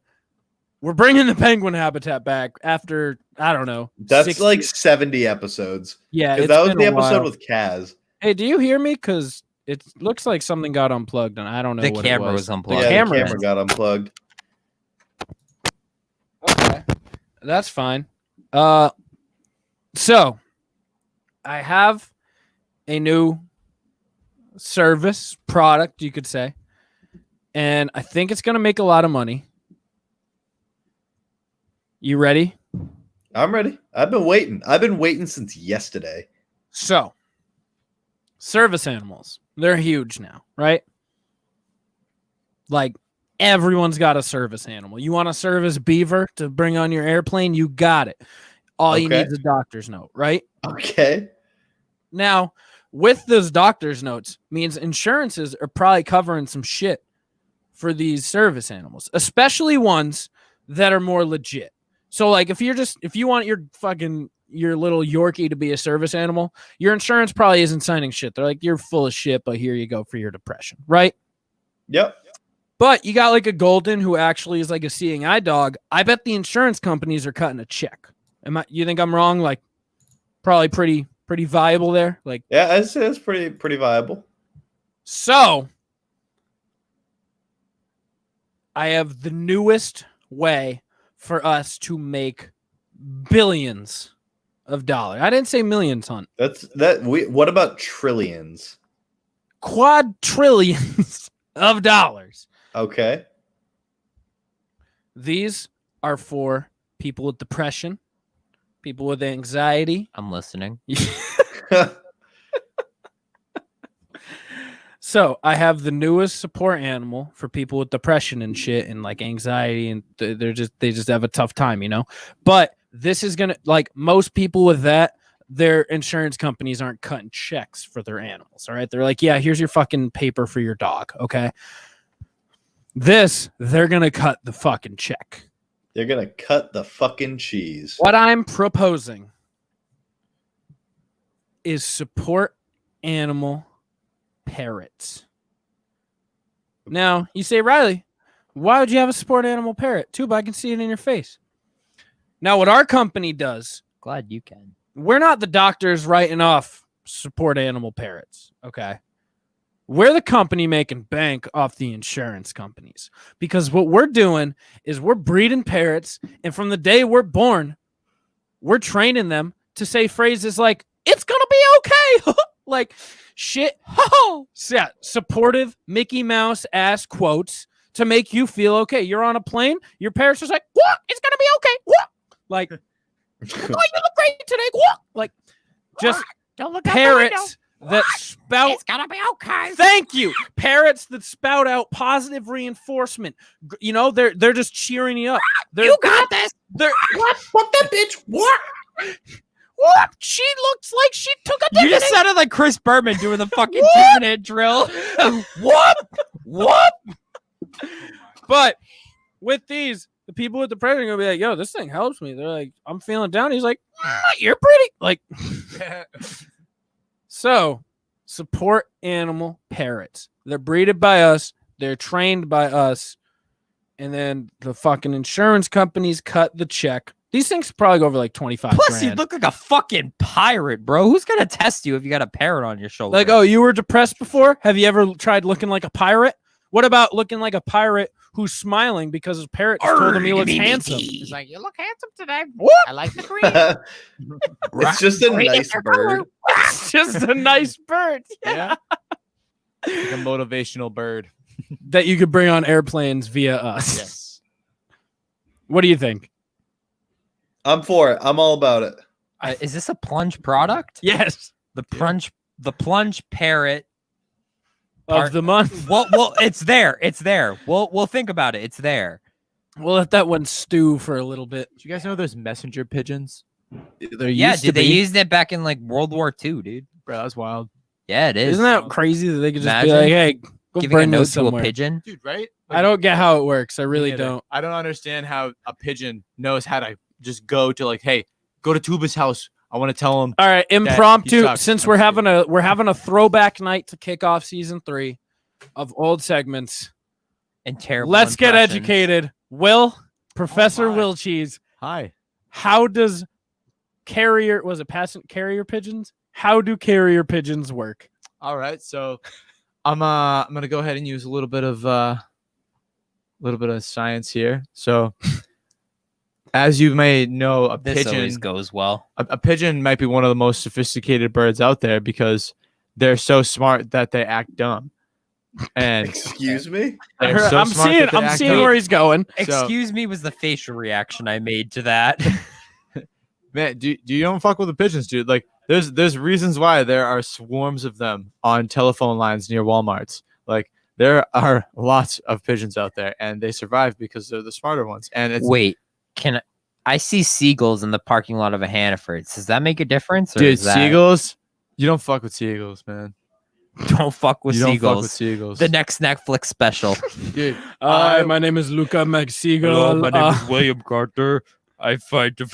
We're bringing the penguin habitat back after, I don't know. That's 60 like 70 episodes. yeah, Because it's that was been the a episode while. with Kaz. Hey, do you hear me? Because it looks like something got unplugged, and I don't know The what camera it was The unplugged. Yeah, camera the camera got unplugged. Okay, that's fine. So I have a new service product, you could say, and I think it's going to make a lot of money. You ready? I'm ready. I've been waiting since yesterday. So, service animals, they're huge now, right? Like, everyone's got a service animal. You want a service beaver to bring on your airplane? You got it. All you Okay. need is a doctor's note, right? Okay. Now, with those doctor's notes, means insurances are probably covering some shit for these service animals, especially ones that are more legit. So, like, if you want your little Yorkie to be a service animal, your insurance probably isn't signing shit. They're like, you're full of shit, but here you go for your depression, right? Yep. But you got like a golden who actually is like a seeing eye dog. I bet the insurance companies are cutting a check. You think I'm wrong? Like, probably pretty viable there. Like, Yeah, I'd say that's pretty viable. so I have the newest way for us to make billions of dollars. I didn't say millions, Hunt. What about trillions? Quadrillions of dollars. Okay. These are for people with depression, people with anxiety. I'm listening. So I have the newest support animal for people with depression and shit and like anxiety, and they just have a tough time, But this is gonna, like, most people with that, their insurance companies aren't cutting checks for their animals. All right, they're like, yeah, here's your fucking paper for your dog. Okay, they're gonna cut the fucking check. They're gonna cut the fucking cheese. What I'm proposing is support animal parrots. Now, you say, Riley, why would you have a support animal parrot? Tuba, I can see it in your face. Now, what our company does, Glad you can. we're not the doctors writing off support animal parrots, okay? We're the company making bank off the insurance companies because what we're doing is we're breeding parrots, and from the day we're born, we're training them to say phrases like, it's going to be okay. Like, shit. Yeah, supportive Mickey Mouse ass quotes to make you feel okay. You're on a plane, your parrot's just like, what? It's going to be okay. What? Like, oh, you look great today. What? Like, just Don't look parrots that spout. It's gonna be okay. Thank you. Parrots that spout out positive reinforcement. You know, they're just cheering you up. You got this. They're What that bitch? What? what? She looks like she took a You just sounded like Chris Berman doing the fucking 2-minute drill. Whoop! Whoop! But with these, the people with the parrot are gonna be like, yo, this thing helps me. They're like, I'm feeling down. He's like, you're pretty. Like, so support animal parrots. They're breeded by us, they're trained by us, and then the fucking insurance companies cut the check. These things probably go over like 25 Plus, grand. you look like a fucking pirate, bro. Who's gonna test you if you got a parrot on your shoulder? Like, oh, you were depressed before? Have you ever tried looking like a pirate? What about looking like a pirate who's smiling because his parrot just told him he looks handsome? He's like, you look handsome today. What? I like the green. It's just a nice bird. It's just a nice bird. Yeah. Like a motivational bird. That you could bring on airplanes via us. Yes. What do you think? I'm for it. I'm all about it. Is this a Plunge product? Yes. The Plunge parrot. Of the month. Well, it's there. It's there. We'll think about it. It's there. We'll let that one stew for a little bit. Do you guys know there's messenger pigeons? There Yeah, used to dude, they be. used it back in like World War II, dude. Bro, that's wild. Yeah, it is. Isn't that crazy that they could just Imagine be like, hey, go giving a bring note this to a somewhere. pigeon? Dude, right? I don't get how it works. I really neither. don't. I don't understand how a pigeon knows how to just go to like, hey, go to Tuba's house. I want to tell him. All right, he impromptu. sucks. Since I'm we're just having a throwback night to kick off season 3 of old segments. And terrible. Let's get impressions. educated. Professor my. Will Cheese. Hi. How does carrier pigeons? How do carrier pigeons work? All right, so I'm gonna go ahead and use a little bit of science here. So, as you may know, a This always pigeon goes well. a pigeon might be one of the most sophisticated birds out there because they're so smart that they act dumb. And Excuse me? they're so I'm smart that they seeing act dumb. where he's going. Excuse me was the facial reaction I made to that. Man, do you don't fuck with the pigeons, dude? Like, there's reasons why there are swarms of them on telephone lines near Walmarts. Like, there are lots of pigeons out there, and they survive because they're the smarter ones. And it's Wait, I see seagulls in the parking lot of a Hannaford's. Does that make a difference? Or dude, is that, seagulls. You don't fuck with seagulls, man. Don't fuck with You don't seagulls. fuck with seagulls. The next Netflix special. Dude, Hi, my name is Luca McSeagull. William Carter. I fight to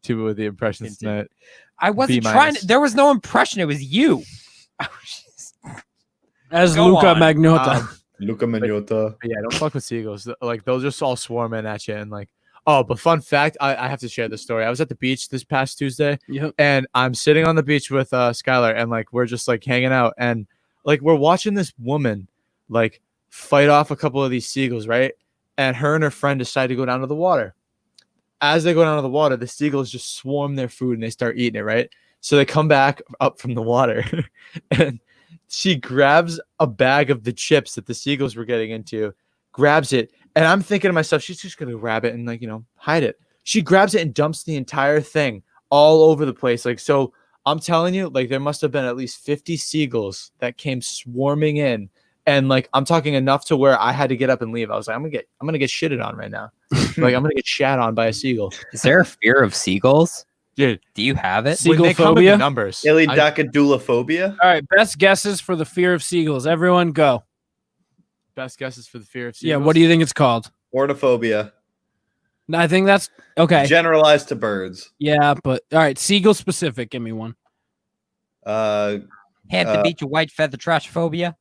Tuba with the impressions tonight. I wasn't B-. trying. There was no impression. It was you. As Go Luca on. Magnotta. Luca Magnotta. But yeah, don't fuck with seagulls. Like, they'll just all swarm in at you. And like, oh, but fun fact, I have to share this story. I was at the beach this past Tuesday, Yep. and I'm sitting on the beach with Skylar, and like we're just like hanging out, and like we're watching this woman like fight off a couple of these seagulls, right? And her and her friend decide to go down to the water. As they go down to the water, the seagulls just swarm their food and they start eating it, right? So they come back up from the water, and she grabs a bag of the chips that the seagulls were getting into, grabs it, and I'm thinking to myself, she's just gonna grab it and like, hide it. She grabs it and dumps the entire thing all over the place. Like, so I'm telling you, like, there must have been at least 50 seagulls that came swarming in. And like, I'm talking enough to where I had to get up and leave. I was like, I'm gonna get shitted on right now. Like, I'm gonna get shat on by a seagull. Is there a fear of seagulls? Dude, Do you have it? See- when they come in Seagull-phobia? the numbers. Ilidacadulaphobia? All right, best guesses for the fear of seagulls. Everyone go. Best guesses for the fear of seagulls. Yeah, what do you think it's called? Ornithophobia. I think that's okay. Generalized to birds. Yeah, but all right, seagull specific. Give me one. Hampton Beach, white feather trash phobia.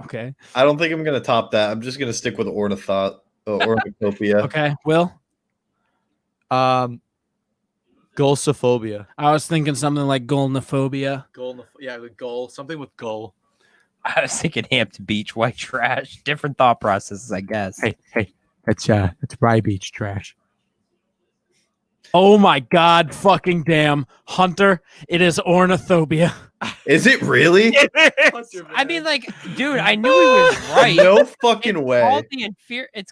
Okay. I don't think I'm gonna top that. I'm just gonna stick with ornithophobia. Okay. Will. Gulsophobia. I was thinking something like golnophobia. Gull. Something with gull. I was thinking Hampton Beach, white trash. Different thought processes, I guess. Hey, it's Rye Beach trash. Oh my god, fucking damn. Hunter, it is ornithobia. Is it really? I mean, like, dude, I knew he was right. No fucking It's way.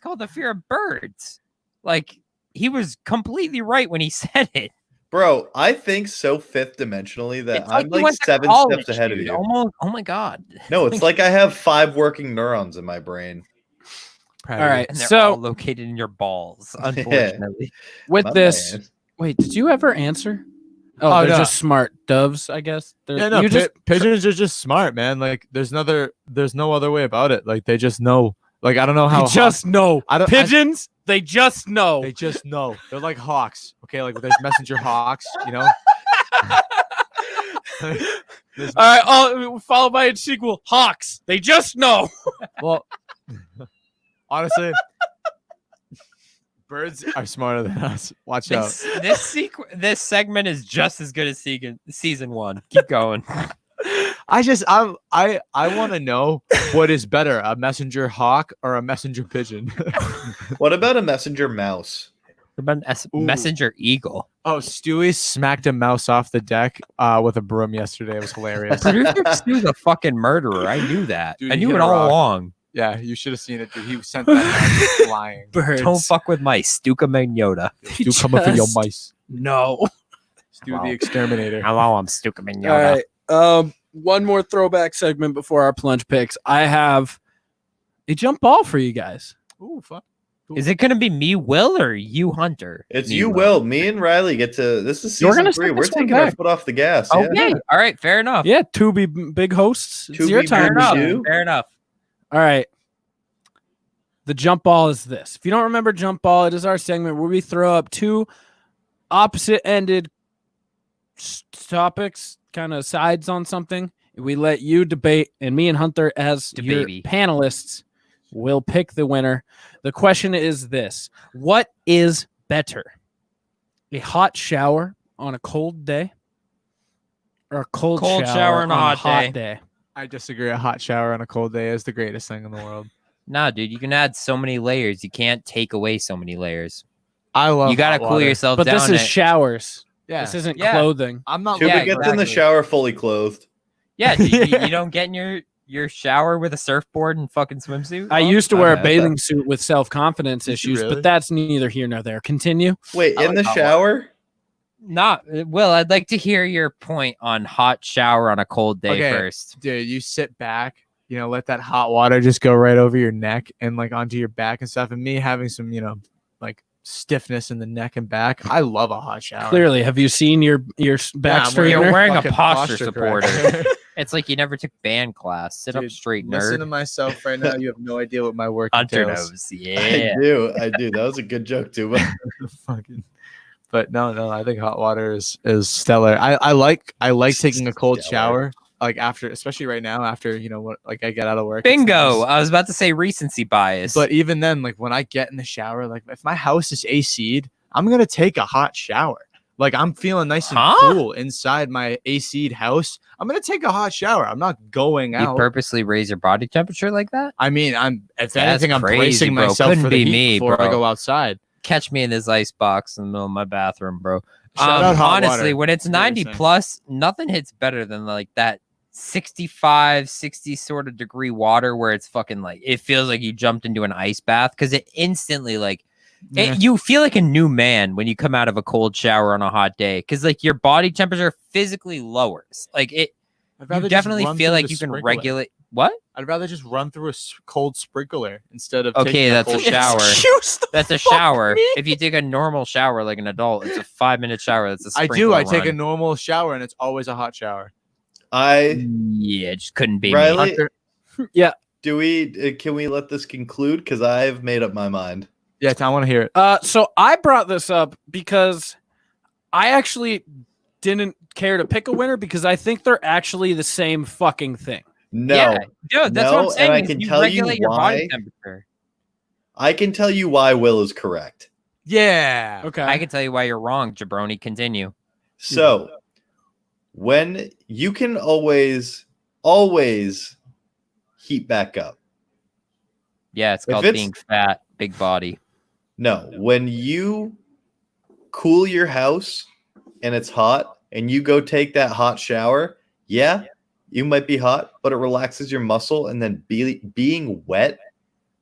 called the fear of birds. Like, he was completely right when he said it. Bro, I think so fifth dimensionally that It's I'm you like went to 7 college, steps ahead of dude. you. Almost. Oh my god. No, it's like I have 5 working neurons in my brain. All right. And they're So all located in your balls, unfortunately. with My this, man. wait, did you ever answer? Oh, Oh, they're no. just smart doves, I guess. Yeah, no, you just pigeons are just smart, man. Like, there's no other way about it. Like, they just know. Like, I don't know how. they just know. I don't- Pigeons, they just know. They just know. They're like hawks. Okay, like there's messenger hawks. You know. All right, followed by a sequel. Hawks, they just know. Well, honestly, birds are smarter than us. Watch out. This segment is just as good as season 1. Keep going. I want to know what is better, a messenger hawk or a messenger pigeon. What about a messenger mouse? What about an messenger eagle? Oh, Stewie smacked a mouse off the deck with a broom yesterday. It was hilarious. Producer Stu's a fucking murderer. I knew that. Dude, I he knew hit it a all rock. along. Yeah, you should have seen it, dude. He sent that mouse flying. Birds. Don't fuck with mice. Stuka Magnota. Stu coming for your just mice. No. Stu Wow. the exterminator. Hello, I'm Stuka All Magnota. right. One more throwback segment before our plunge picks. I have a jump ball for you guys. Ooh, fuck. Is it going to be me, Will, or you, Hunter? It's Me, you, Will. Me and Riley get to. This is You're season gonna 3. set We're this one taking our back. foot off the gas. Okay. Yeah. All right. Fair enough. Yeah, two big hosts. It's Two your big turn. Fair members. enough. You? Fair enough. All right. The jump ball is this. If you don't remember jump ball, it is our segment where we throw up 2 opposite-ended topics, kind of sides on something. We let you debate, and me and Hunter, as your Debatey. panelists, will pick the winner. The question is this: what is better, a hot shower on a cold day, or a cold shower on a hot day? I disagree. A hot shower on a cold day is the greatest thing in the world. Nah, dude, you can add so many layers. You can't take away so many layers. I love. You got to hot cool water. yourself But down. this is showers. Yeah, This isn't Yeah. clothing. I'm not. Tuba Yeah, gets in the exactly. shower fully clothed. Yeah, dude, you don't get in your shower with a surfboard and fucking swimsuit. I on? used to wear a Okay. bathing suit with self-confidence Did you issues, really? but that's neither here nor there. Continue. Wait, I in like the hot shower? Not Will. I'd like to hear your point on hot shower on a cold day Okay. first. Dude, you sit back. You know, let that hot water just go right over your neck and like onto your back and stuff. And me having some, like stiffness in the neck and back. I love a hot shower. Clearly, have you seen your back Yeah, I'm straightener? You're wearing a fucking posture corrector. supporter. It's like you never took band class. Sit up Dude, straight, Listen to nerd. myself right now. You have no idea what my work Hunter entails. knows. I Yeah. do. That was a good joke, Tuba. Fucking. But no, I think hot water is stellar. I like taking a cold Stellar. shower like after, especially right now after what like I get out of work. it's Bingo. nice. I was about to say recency bias. But even then, like when I get in the shower, like if my house is AC'd, I'm gonna take a hot shower. Like I'm feeling nice and Huh? cool inside my AC'd house. I'm gonna take a hot shower. I'm not going you out. purposely raise your body temperature like that? I mean, if That's anything, I'm crazy, bracing bro. myself Couldn't for the be heat me, before I bro. go outside. Catch me in this ice box in the middle of my bathroom, bro. Shout out hot Honestly, water. when it's That's what 90 you're saying. plus, nothing hits better than like that 65, 60 sort of degree water where it's fucking like it feels like you jumped into an ice bath because it instantly like you feel like a new man when you come out of a cold shower on a hot day because like your body temperature physically lowers. Like I'd you rather just definitely run feel through like the you can sprinkler. regulate. What? I'd rather just run through a cold sprinkler instead of Okay, taking that's a cold shower. Excuse the That's a fuck shower. me? If you take a normal shower like an adult, it's a 5-minute shower. That's a I do. sprinkler I take a run. normal shower and it's always a hot shower. I Yeah, it just couldn't be me. Riley, Hunter, can we let this conclude? Because I've made up my mind. Yes, I want to hear it. So I brought this up because I actually didn't care to pick a winner because I think they're actually the same fucking thing. No, Yeah, dude, that's what I'm saying. and I is can you tell you regulate your body why. temperature. I can tell you why Will is correct. Yeah. Okay. I can tell you why you're wrong, Jabroni. Continue. So, when you can always heat back up. Yeah, it's If called it's- being fat, big body. No, when you cool your house and it's hot and you go take that hot shower, yeah, you might be hot, but it relaxes your muscle. And then being wet,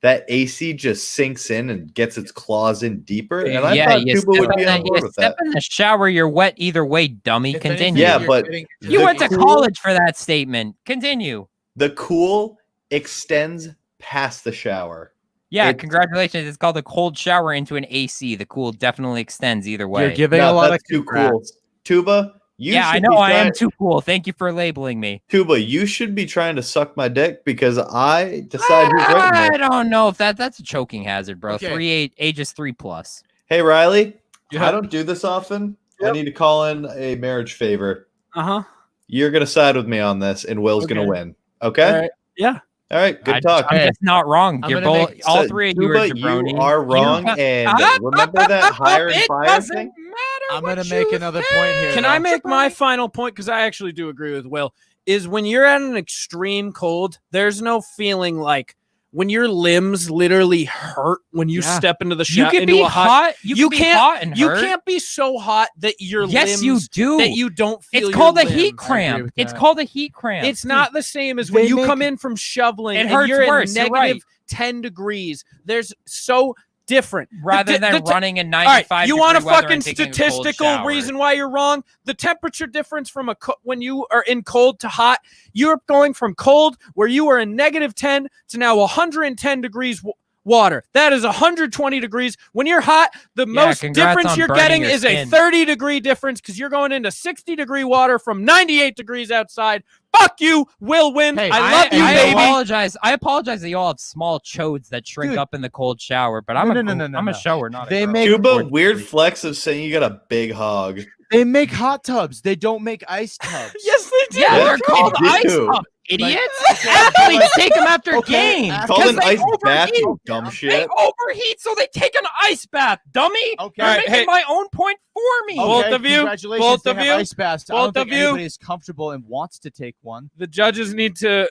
that AC just sinks in and gets its claws in deeper. And I Yeah, thought you Tuba step, would be in, on the, you board with step that. in the shower, you're wet either way, dummy. If anything, Continue. Yeah, you're but getting- you the went to cool- college for that statement. Continue. The cool extends past the shower. Yeah, It- congratulations. It's called a cold shower into an AC. The cool definitely extends either way. You're giving No, a lot of that's too cool. congrats. Tuba, you Yeah, I should know. be I am trying- too cool. Thank you for labeling me. Tuba, you should be trying to suck my dick because I decide who's right in I this. don't know if that's a choking hazard, bro. Okay. Ages 3+. Hey, Riley, Yeah. I don't do this often. I need to call in a marriage favor. Uh-huh. You're going to side with me on this, and Will's going Okay. to win. Okay? All right. Yeah. All right. Good talk. I'm just not wrong. I'm You're gonna both. make- All So, three of you are Tuba, jabroni. you are wrong. And remember that hire and It fire doesn't thing? matter. I'm what gonna make you another think. point here. Can I make my final point? Because I actually do agree with Will. Is when you're at an extreme cold, there's no feeling like when your limbs literally hurt when you Yeah. step into the You shower. can into be a hot. hot. You you can be can't- hot and You hurt. can't be so hot that your Yes, limbs you do. that you don't feel. It's your called a limbs. heat cramp. with It's that. called a heat cramp. It's not the same as when They you make- come in from shoveling It and hurts you're worse, in you're negative right. 10 degrees. There's so different. rather than the- running in All 95 right, you degree want a weather fucking and taking a cold statistical shower. reason why you're wrong? The temperature difference from when you are in cold to hot, you're going from cold where you are in negative 10 to now 110 degrees water. That is 120 degrees. When you're hot, the most congrats difference on you're burning getting your is a skin. 30-degree difference because you're going into 60-degree water from 98 degrees outside. Fuck you, Will win. Hey, I love you, I baby. apologize. I apologize that you all have small chodes that shrink Dude. up in the cold shower, but I'm No. a shower, not They a girl. make- Tuba, weird flex of saying you got a big hog. They make hot tubs. They don't make ice tubs. Yes, they do. Yeah, Yeah, they're called they ice do. tubs, idiots. Athletes take them after Okay, games. athletes- Call because an they ice bath, overheat. you dumb They shit. overheat, so they take an ice bath, dummy. Okay. You're All right, making hey. my own point for me. Both of you, Congratulations. both they of have you, ice baths. I don't both think of you. anybody is comfortable and wants to take one. The judges need to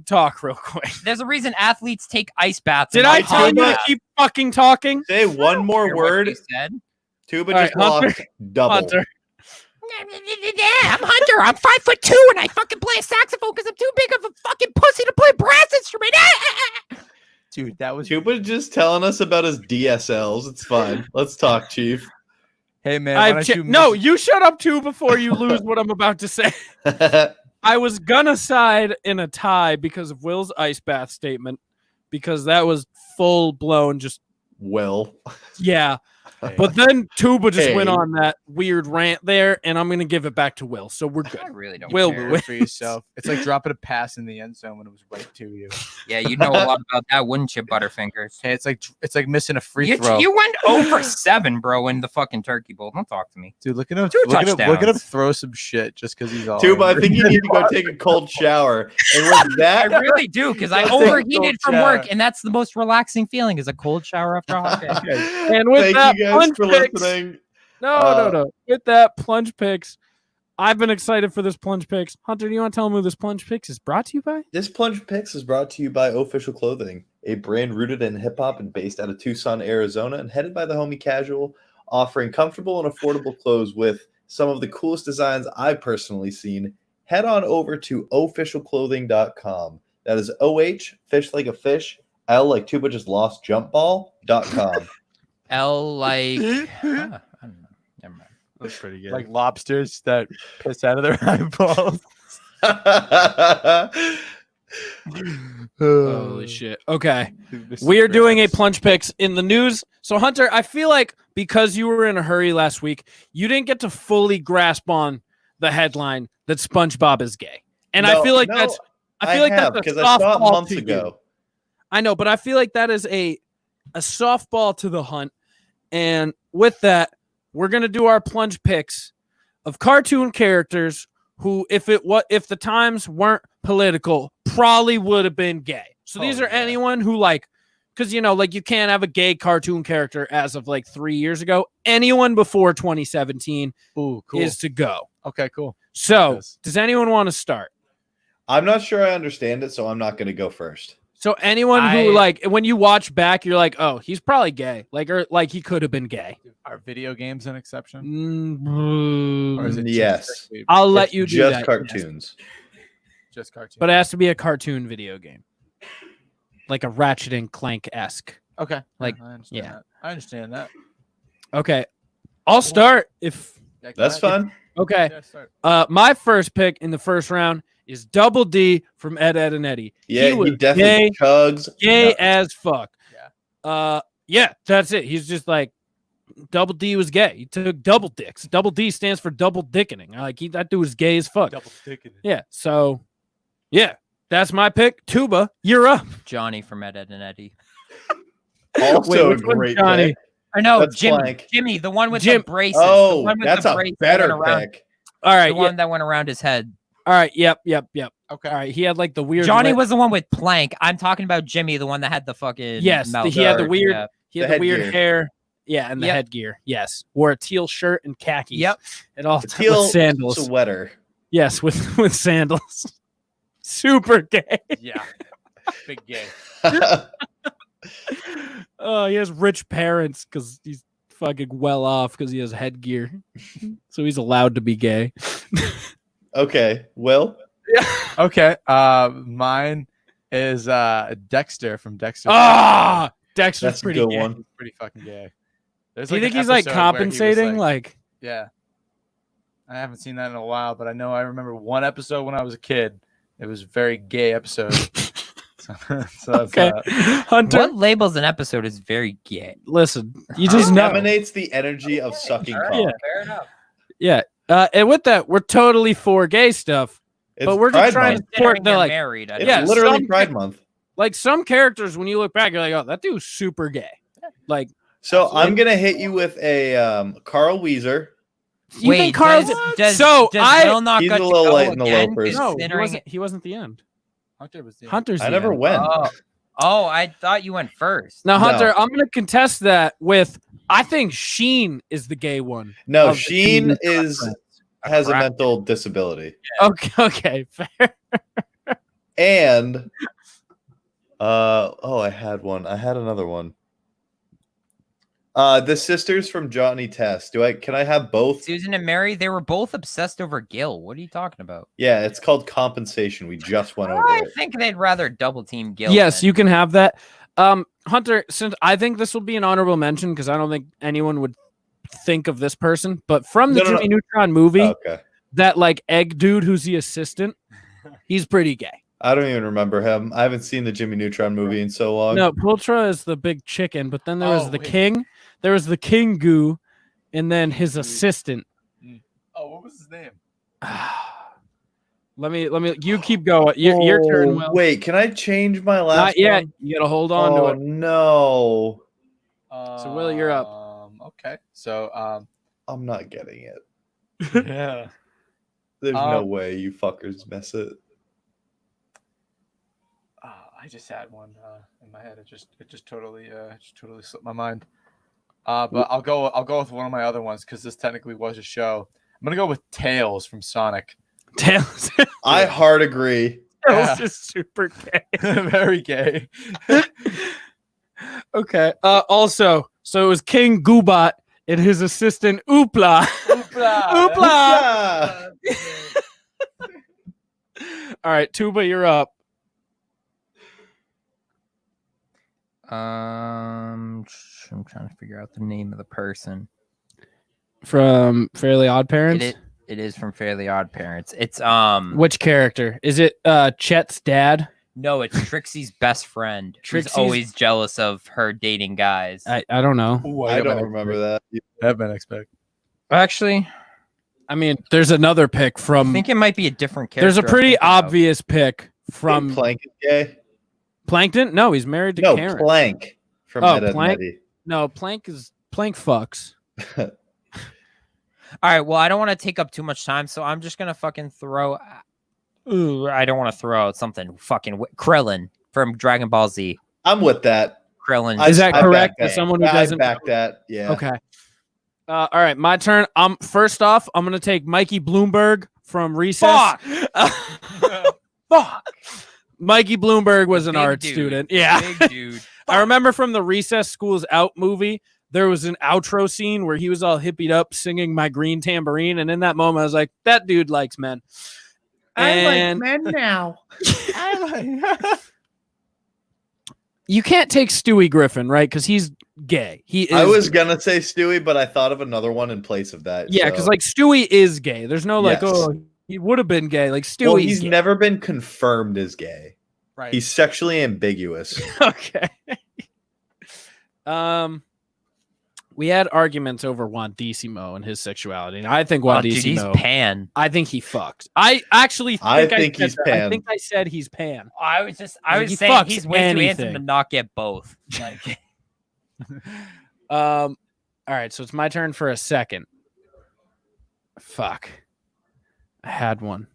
talk real quick. There's a reason athletes take ice baths. Did and I not tell hot you to baths. keep fucking talking? Say one more Hear what word. you said. Tuba All just right, Hunter. lost double. Hunter. I'm Hunter. I'm 5'2" and I fucking play a saxophone because I'm too big of a fucking pussy to play a brass instrument. Dude, that was. Tuba's just telling us about his DSLs. It's fine. Let's talk, Chief. Hey man, why don't you No, you shut up too before you lose what I'm about to say. I was gonna side in a tie because of Will's ice bath statement, because that was full blown just Will. yeah. But then Tuba just went Hey. on that weird rant there, and I'm gonna give it back to Will. So we're good. I really don't. Will care. win. for yourself. It's like dropping a pass in the end zone when it was right to you. Yeah, you know a lot about that, wouldn't you, Butterfingers? Hey, it's like missing a free You, throw. you went 0 for 7, bro, in the fucking turkey bowl. Don't talk to me. Dude, look at him. Two Look at him touchdowns. throw some shit just because he's all. Tuba, I angry. think you need to go take a cold shower. And with I that, really do, because I Let's take a overheated cold from shower. work, and that's the most relaxing feeling is a cold shower after a hot day. And with thank that, you guys Plunge for picks. listening. No. With that, Plunge Picks. I've been excited for this Plunge Picks. Hunter, do you want to tell them who this Plunge Picks is brought to you by? This Plunge Picks is brought to you by Official Clothing, a brand rooted in hip hop and based out of Tucson, Arizona, and headed by the homie Casual, offering comfortable and affordable clothes with some of the coolest designs I've personally seen. Head on over to officialclothing.com. That is OH, fish like a fish, L like Tuba just lost jump ball.com. L like I don't know. Never mind. That's pretty good. like lobsters that piss out of their eyeballs. Holy shit. Okay. We are doing a Plunge Picks in the news. So, Hunter, I feel like because you were in a hurry last week, you didn't get to fully grasp on the headline that SpongeBob is gay. And I No, feel like no, that's I feel like have that's a because I saw it softball months to you. ago. I know, but I feel like that is a softball to the hunt. And with that, we're gonna do our plunge picks of cartoon characters who, if the times weren't political, probably would have been gay. So these are anyone who because you can't have a gay cartoon character as of 3 years ago. Anyone before 2017 Ooh, cool. is to go. Okay, cool. So Yes. does anyone want to start? I'm not sure I understand it, so I'm not going to go first. So anyone who when you watch back, you're like, oh, he's probably gay, or he could have been gay. Are video games an exception? Mm, Or is it Yes. just strictly- I'll let It's you do just that. cartoons. just cartoon? But it has to be a cartoon video game, like a Ratchet and Clank esque. Okay. Like, I understand yeah. that. I understand that. Okay, I'll start if. Yeah, go That's ahead. fun. Okay, Yeah, start. my first pick in the first round is Double D from Ed, Ed and Eddie. Yeah, was he definitely chugs. gay nuts. as fuck. Yeah. Yeah, that's it. He's just like Double D was gay. He took double dicks. Double D stands for double dickening. That dude was gay as fuck. Double sticking it. Yeah. So, yeah, that's my pick. Tuba, you're up. Johnny from Ed, Ed and Eddie. Also Wait, a which one's great Johnny? pick. Or no, That's Jimmy. blank. Jimmy, the one with Jim. the braces. the Oh, one with that's the a braces that better went around, pick. All right. The one that went around his head. All right. Yep. Okay. All right. He had the weird. Johnny lip. was the one with Plank. I'm talking about Jimmy, the one that had the fucking Yes, mouth he had the guard. weird- Yeah. He had The the weird headgear. hair. Yeah, and the Yep. headgear. Yes. Wore a teal shirt and khakis. Yep. And all The with teal sandals. sweater. Yes, with sandals. Super gay. Yeah. Big gay. Oh, he has rich parents because he's fucking well off because he has headgear. So he's allowed to be gay. Okay, Will. Okay. Mine is Dexter from Dexter. Ah, Dexter's That's a pretty good gay. one. He's pretty fucking gay. There's Do you an think he's episode where he was compensating? yeah. I haven't seen that in a while, but I remember one episode when I was a kid. It was a very gay episode. so that's, okay. Hunter, What labels an episode is very gay. listen, you It just know. emanates the energy of sucking cock. Yeah. Fair enough. Yeah. And with that, we're totally for gay stuff. It's But we're just Pride trying Month. to support Considering the you're married. It's Yeah, literally some- Pride Month. some characters, when you look back, you're like, oh, that dude's super gay. Like, So I'm gonna hit you with a Carl Weezer. you think Carl's does So, I- Will not He's get a to little go light in the again, loafers. no, considering he wasn't the end. Hunter was the Hunter's I the never end. went. Oh, I thought you went first. Now, No. Hunter, I'm going to contest that with, I think Sheen is the gay one. No, of the Sheen team. has a crack. mental disability. Okay, fair. And I had one. I had another one. The sisters from Johnny Test. Can I have both? Susan and Mary, they were both obsessed over Gil. What are you talking about? Yeah, it's called compensation. We just went over I it. think they'd rather double team Gil. Yes, than- you can have that. Hunter, since I think this will be an honorable mention because I don't think anyone would think of this person, but from the No. Jimmy Neutron movie, Okay. that egg dude who's the assistant, he's pretty gay. I don't even remember him. I haven't seen the Jimmy Neutron movie in so long. No, Pultra is the big chicken, but then there was Oh, the wait. king. There was the king goo, and then his assistant. Oh, what was his name? Let me. You keep going. Your turn. Will. Wait, can I change my last Not yet. one? You gotta hold on Oh, to it. no. So, Will, you're up. Okay. So I'm not getting it. yeah. There's no way you fuckers miss it. I just had one in my head. It just totally slipped my mind. But I'll go with one of my other ones because this technically was a show. I'm gonna go with Tails from Sonic. Tails. I hard agree. Tails is super gay. Very gay. Okay. Also, so it was King Goobot and his assistant Oopla. Oopla. Ah, All right, Tuba, you're up. I'm trying to figure out the name of the person. From Fairly Odd Parents. It is from Fairly Odd Parents. It's Which character? Is it Chet's dad? no, it's Trixie's best friend. She's Trixie's- always jealous of her dating guys. I don't know. I don't remember that. Have been expect. Actually, I mean, there's another pick I from. think it might be a different character. There's a I'm pretty thinking of. obvious pick from Plank is gay. Plankton. No, he's married to No, Karen. Plank from Oh, Ed, Edd n Plank? Eddy. No, Plank fucks. All right. Well, I don't want to take up too much time, so I'm just gonna fucking throw. Ooh, I don't want to throw out something fucking Krillin from Dragon Ball Z. I'm with that. Krillin. Is that I correct? back As someone who I doesn't back that. Yeah. Okay. All right, my turn. First off, I'm gonna take Mikey Bloomberg from Recess. Fuck. Fuck. Mikey Bloomberg was an Big art dude. student. Yeah. Big dude. I remember from the Recess School's Out movie, there was an outro scene where he was all hippied up singing My Green Tambourine. And in that moment, I was like, that dude likes men. And men now. you can't take Stewie Griffin, right? Because he's gay. He is. I was gonna say Stewie, but I thought of another one in place of that. Yeah, because like Stewie is gay. There's no like, Yes. oh, he would have been gay. Like Stewie. well, he's never been confirmed as gay. Right. He's sexually ambiguous. Okay. We had arguments over Wandissimo and his sexuality, and I think Oh, dude, he's Wandissimo. pan. I think he fucks. I actually think I think said he's that. pan. I think I said he's pan. I was He saying fucks he's way too handsome anything. to not get both. Like, All right, so it's my turn for a second. Fuck. I had one.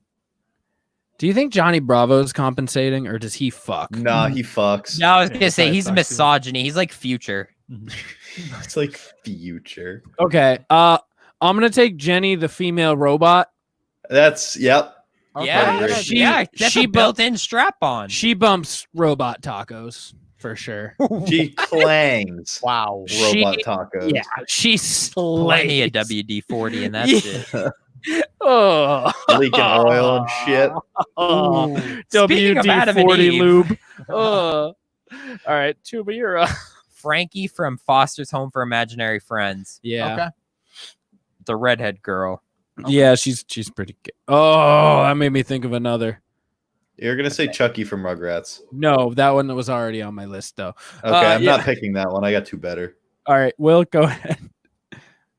Do you think Johnny Bravo's compensating, or does he fuck? Nah, he fucks. no, I was gonna say probably he's fucks you. misogyny. He's like Future. It's like Future. Okay. I'm gonna take Jenny, the female robot. That's yep. Yeah, She- yeah, that's she a built-in strap-on. She bumps robot tacos for sure. She clangs Wow. robot She- tacos. Yeah, she Plenty of slays. WD-40 and that Yeah. shit. Oh, Leaking oil and shit. Oh, Speaking of Adam and WD-40 Eve. lube. Oh. All right, Tuba, you're up. Frankie from Foster's Home for Imaginary Friends. Yeah, Okay. The redhead girl. yeah, she's pretty good. Oh, that made me think of another. You're gonna say Chucky from Rugrats. No, that one was already on my list though. Okay, I'm yeah. not picking that one. I got two better. All right, Will, go ahead.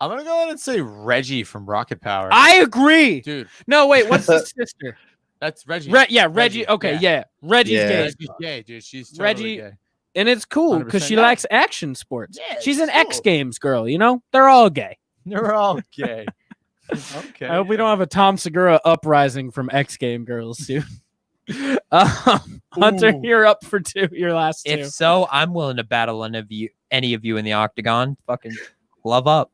I'm gonna go ahead and say Reggie from Rocket Power. I agree. Dude, No, wait, what's his sister? that's Reggie. Reggie. Reggie, Okay, yeah. yeah. Reggie's Yeah. gay, Reggie's gay, dude. She's totally Reggie- gay. and it's cool because 100% she yeah. likes action sports. Yeah, She's it's an X cool. Games girl. You know, they're all gay. They're all gay. Okay. I hope we don't have a Tom Segura uprising from X Game girls soon. Hunter, Ooh. you're up for two. Your last two. If so, I'm willing to battle any of you in the octagon. Fucking love up.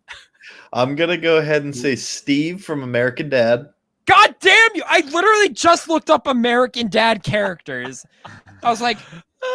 I'm gonna go ahead and say Steve from American Dad. God damn you! I literally just looked up American Dad characters. I was like,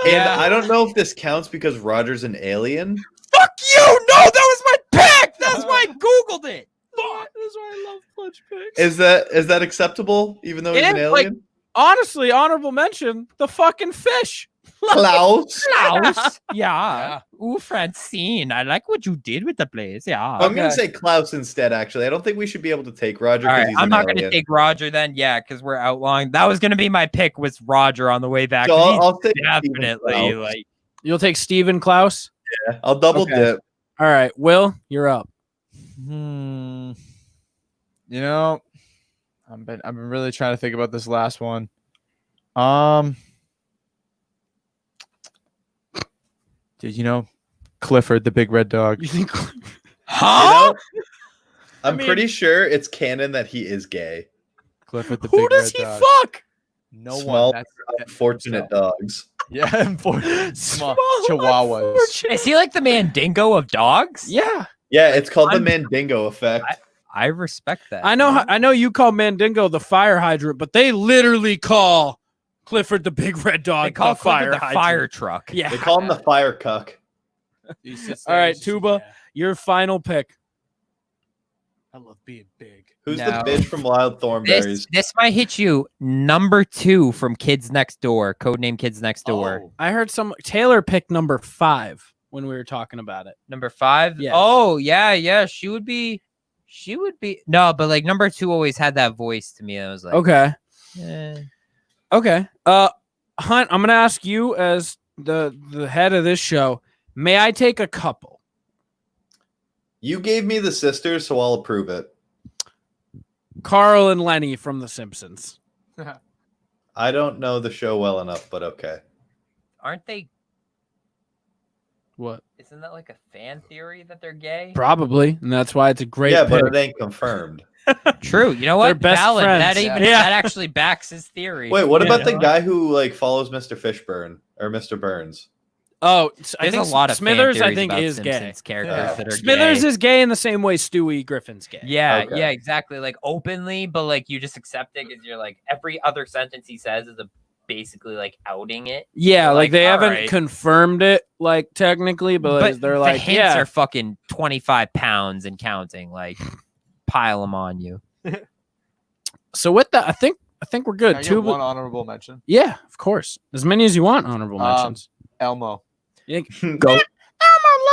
And I don't know if this counts because Roger's an alien. "Fuck you!" No, that was my pick. That's why I googled it. That's why I love Plunge picks. Is that acceptable? Even though he's It an is, like- alien? Honestly, honorable mention: the fucking fish. Klaus. Klaus. Yeah. Ooh, Francine. I like what you did with the place. Yeah. I'm Okay. gonna say Klaus instead. Actually, I don't think we should be able to take Roger All because right, he's I'm an not going to alien. take Roger then. Yeah, because we're outlawing. That was going to be my pick. Was Roger on the way back? So 'cause I'll take he's Steven definitely Klaus. like. You'll take Steven Klaus. Yeah, I'll double Okay. dip. All right, Will, you're up. You know, I've been really trying to think about this last one. Dude, you know, Clifford, the big red dog. You think? You Huh? know, I'm mean- pretty sure it's canon that he is gay. Clifford, the Who big does red he dog. fuck? No Small, one. That's Unfortunate dogs. Yeah, unfortunate. Small Small, chihuahuas. unfortunate- Is he like the Mandingo of dogs? Yeah, Yeah, it's called the I'm- Mandingo effect. I respect that. I know. I know you call Mandingo the fire hydrant, but they literally call Clifford the big red dog They call the fire Clifford the hydrant. fire truck. Yeah. They call him the fire cuck. He sits All there, right, he's just Tuba. like, Your final pick. I love being big. Who's No. the bitch from Wild Thornberries? This might hit you. Number 2 from Kids Next Door, codename Kids Next Door. Oh, I heard Taylor picked number 5 when we were talking about it. Number 5. Yes. Oh yeah. She would be. No, but like number 2 always had that voice to me. I was like, Okay. eh. Okay. Hunt, I'm gonna ask you as the head of this show. May I take a couple? You gave me the sisters, so I'll approve it. Carl and Lenny from The Simpsons. I don't know the show well enough, but okay. Aren't they? What? Isn't that like a fan theory that they're gay? Probably, and that's why it's a great Yeah, pick. but it ain't confirmed. True. You know They're what? best Valid. friends. That actually backs his theory. Wait, what about the Yeah. guy who like follows Mr. Fishburne or Mr. Burns? Oh, I There's think a lot of Smithers. fan I theories think about is gay. Simpsons characters Yeah. that are Smithers gay. is gay in the same way Stewie Griffin's gay. Yeah, Okay. yeah, exactly. Like openly, but like you just accept it because you're like every other sentence he says is basically like outing it. Yeah, You're like they all haven't right. confirmed it, like technically, but, like, they're the like, hints yeah. are fucking 25 pounds and counting. Like pile them on you. So with that, I think we're good. Can I get Two. one honorable mention. Yeah, of course. As many as you want. Honorable mentions. Elmo. Yeah. Go. Elmo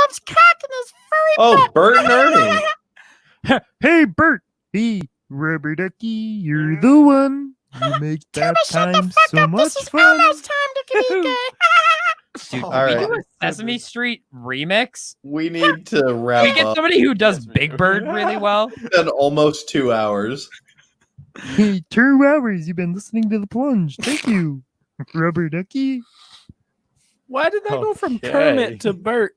loves cock in his Oh, Bert and Ernie. Hey, Bert. Hey, Rubber Ducky, you're the one. You make that time so much fun. Dude, All can we right. do a Sesame Street remix? We need to wrap We get up somebody who does Big Bird really well. in almost 2 hours. Hey, 2 hours you've been listening to the Plunge. Thank you, Rubber Ducky. Why did that go from Okay. Kermit to Bert?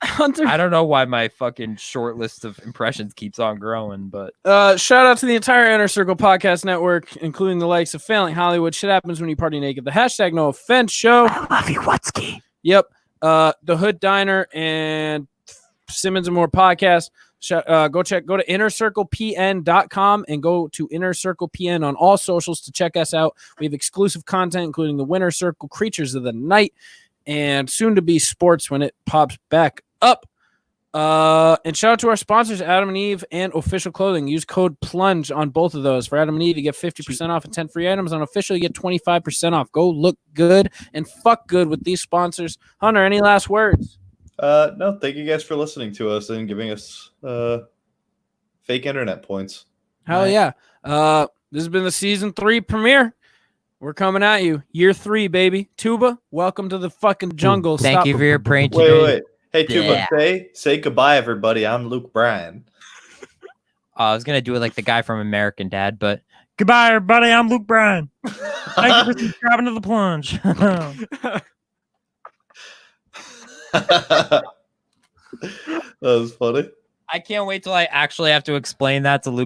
Hunter. I don't know why my fucking short list of impressions keeps on growing, but Shout out to the entire Inner Circle Podcast Network, including the likes of Failing Hollywood, Shit Happens When You Party Naked, the hashtag No Offense Show. I love you, Watsky. Yep. The Hood Diner and Simmons and More Podcast. Go to innercirclepn.com and go to Inner Circle PN on all socials to check us out. We have exclusive content, including the Winter Circle Creatures of the Night and soon to be sports when it pops back up. And shout out to our sponsors, Adam and Eve and Official Clothing. Use code PLUNGE on both of those. For Adam and Eve, you get 50% off and 10 free items. On Official, you get 25% off. Go look good and fuck good with these sponsors. Hunter, any last words? No, thank you guys for listening to us and giving us fake internet points. Hell yeah. This has been the season 3 premiere. We're coming at you. Year 3, baby. Tuba, welcome to the fucking jungle. thank Stop- you for your praying Wait, today. wait. Hey, Tuba, Yeah. say goodbye, everybody. I'm Luke Bryan. I was gonna do it like the guy from American Dad, but Goodbye, everybody. I'm Luke Bryan. Thank you for subscribing to the Plunge. That was funny. I can't wait till I actually have to explain that to Luke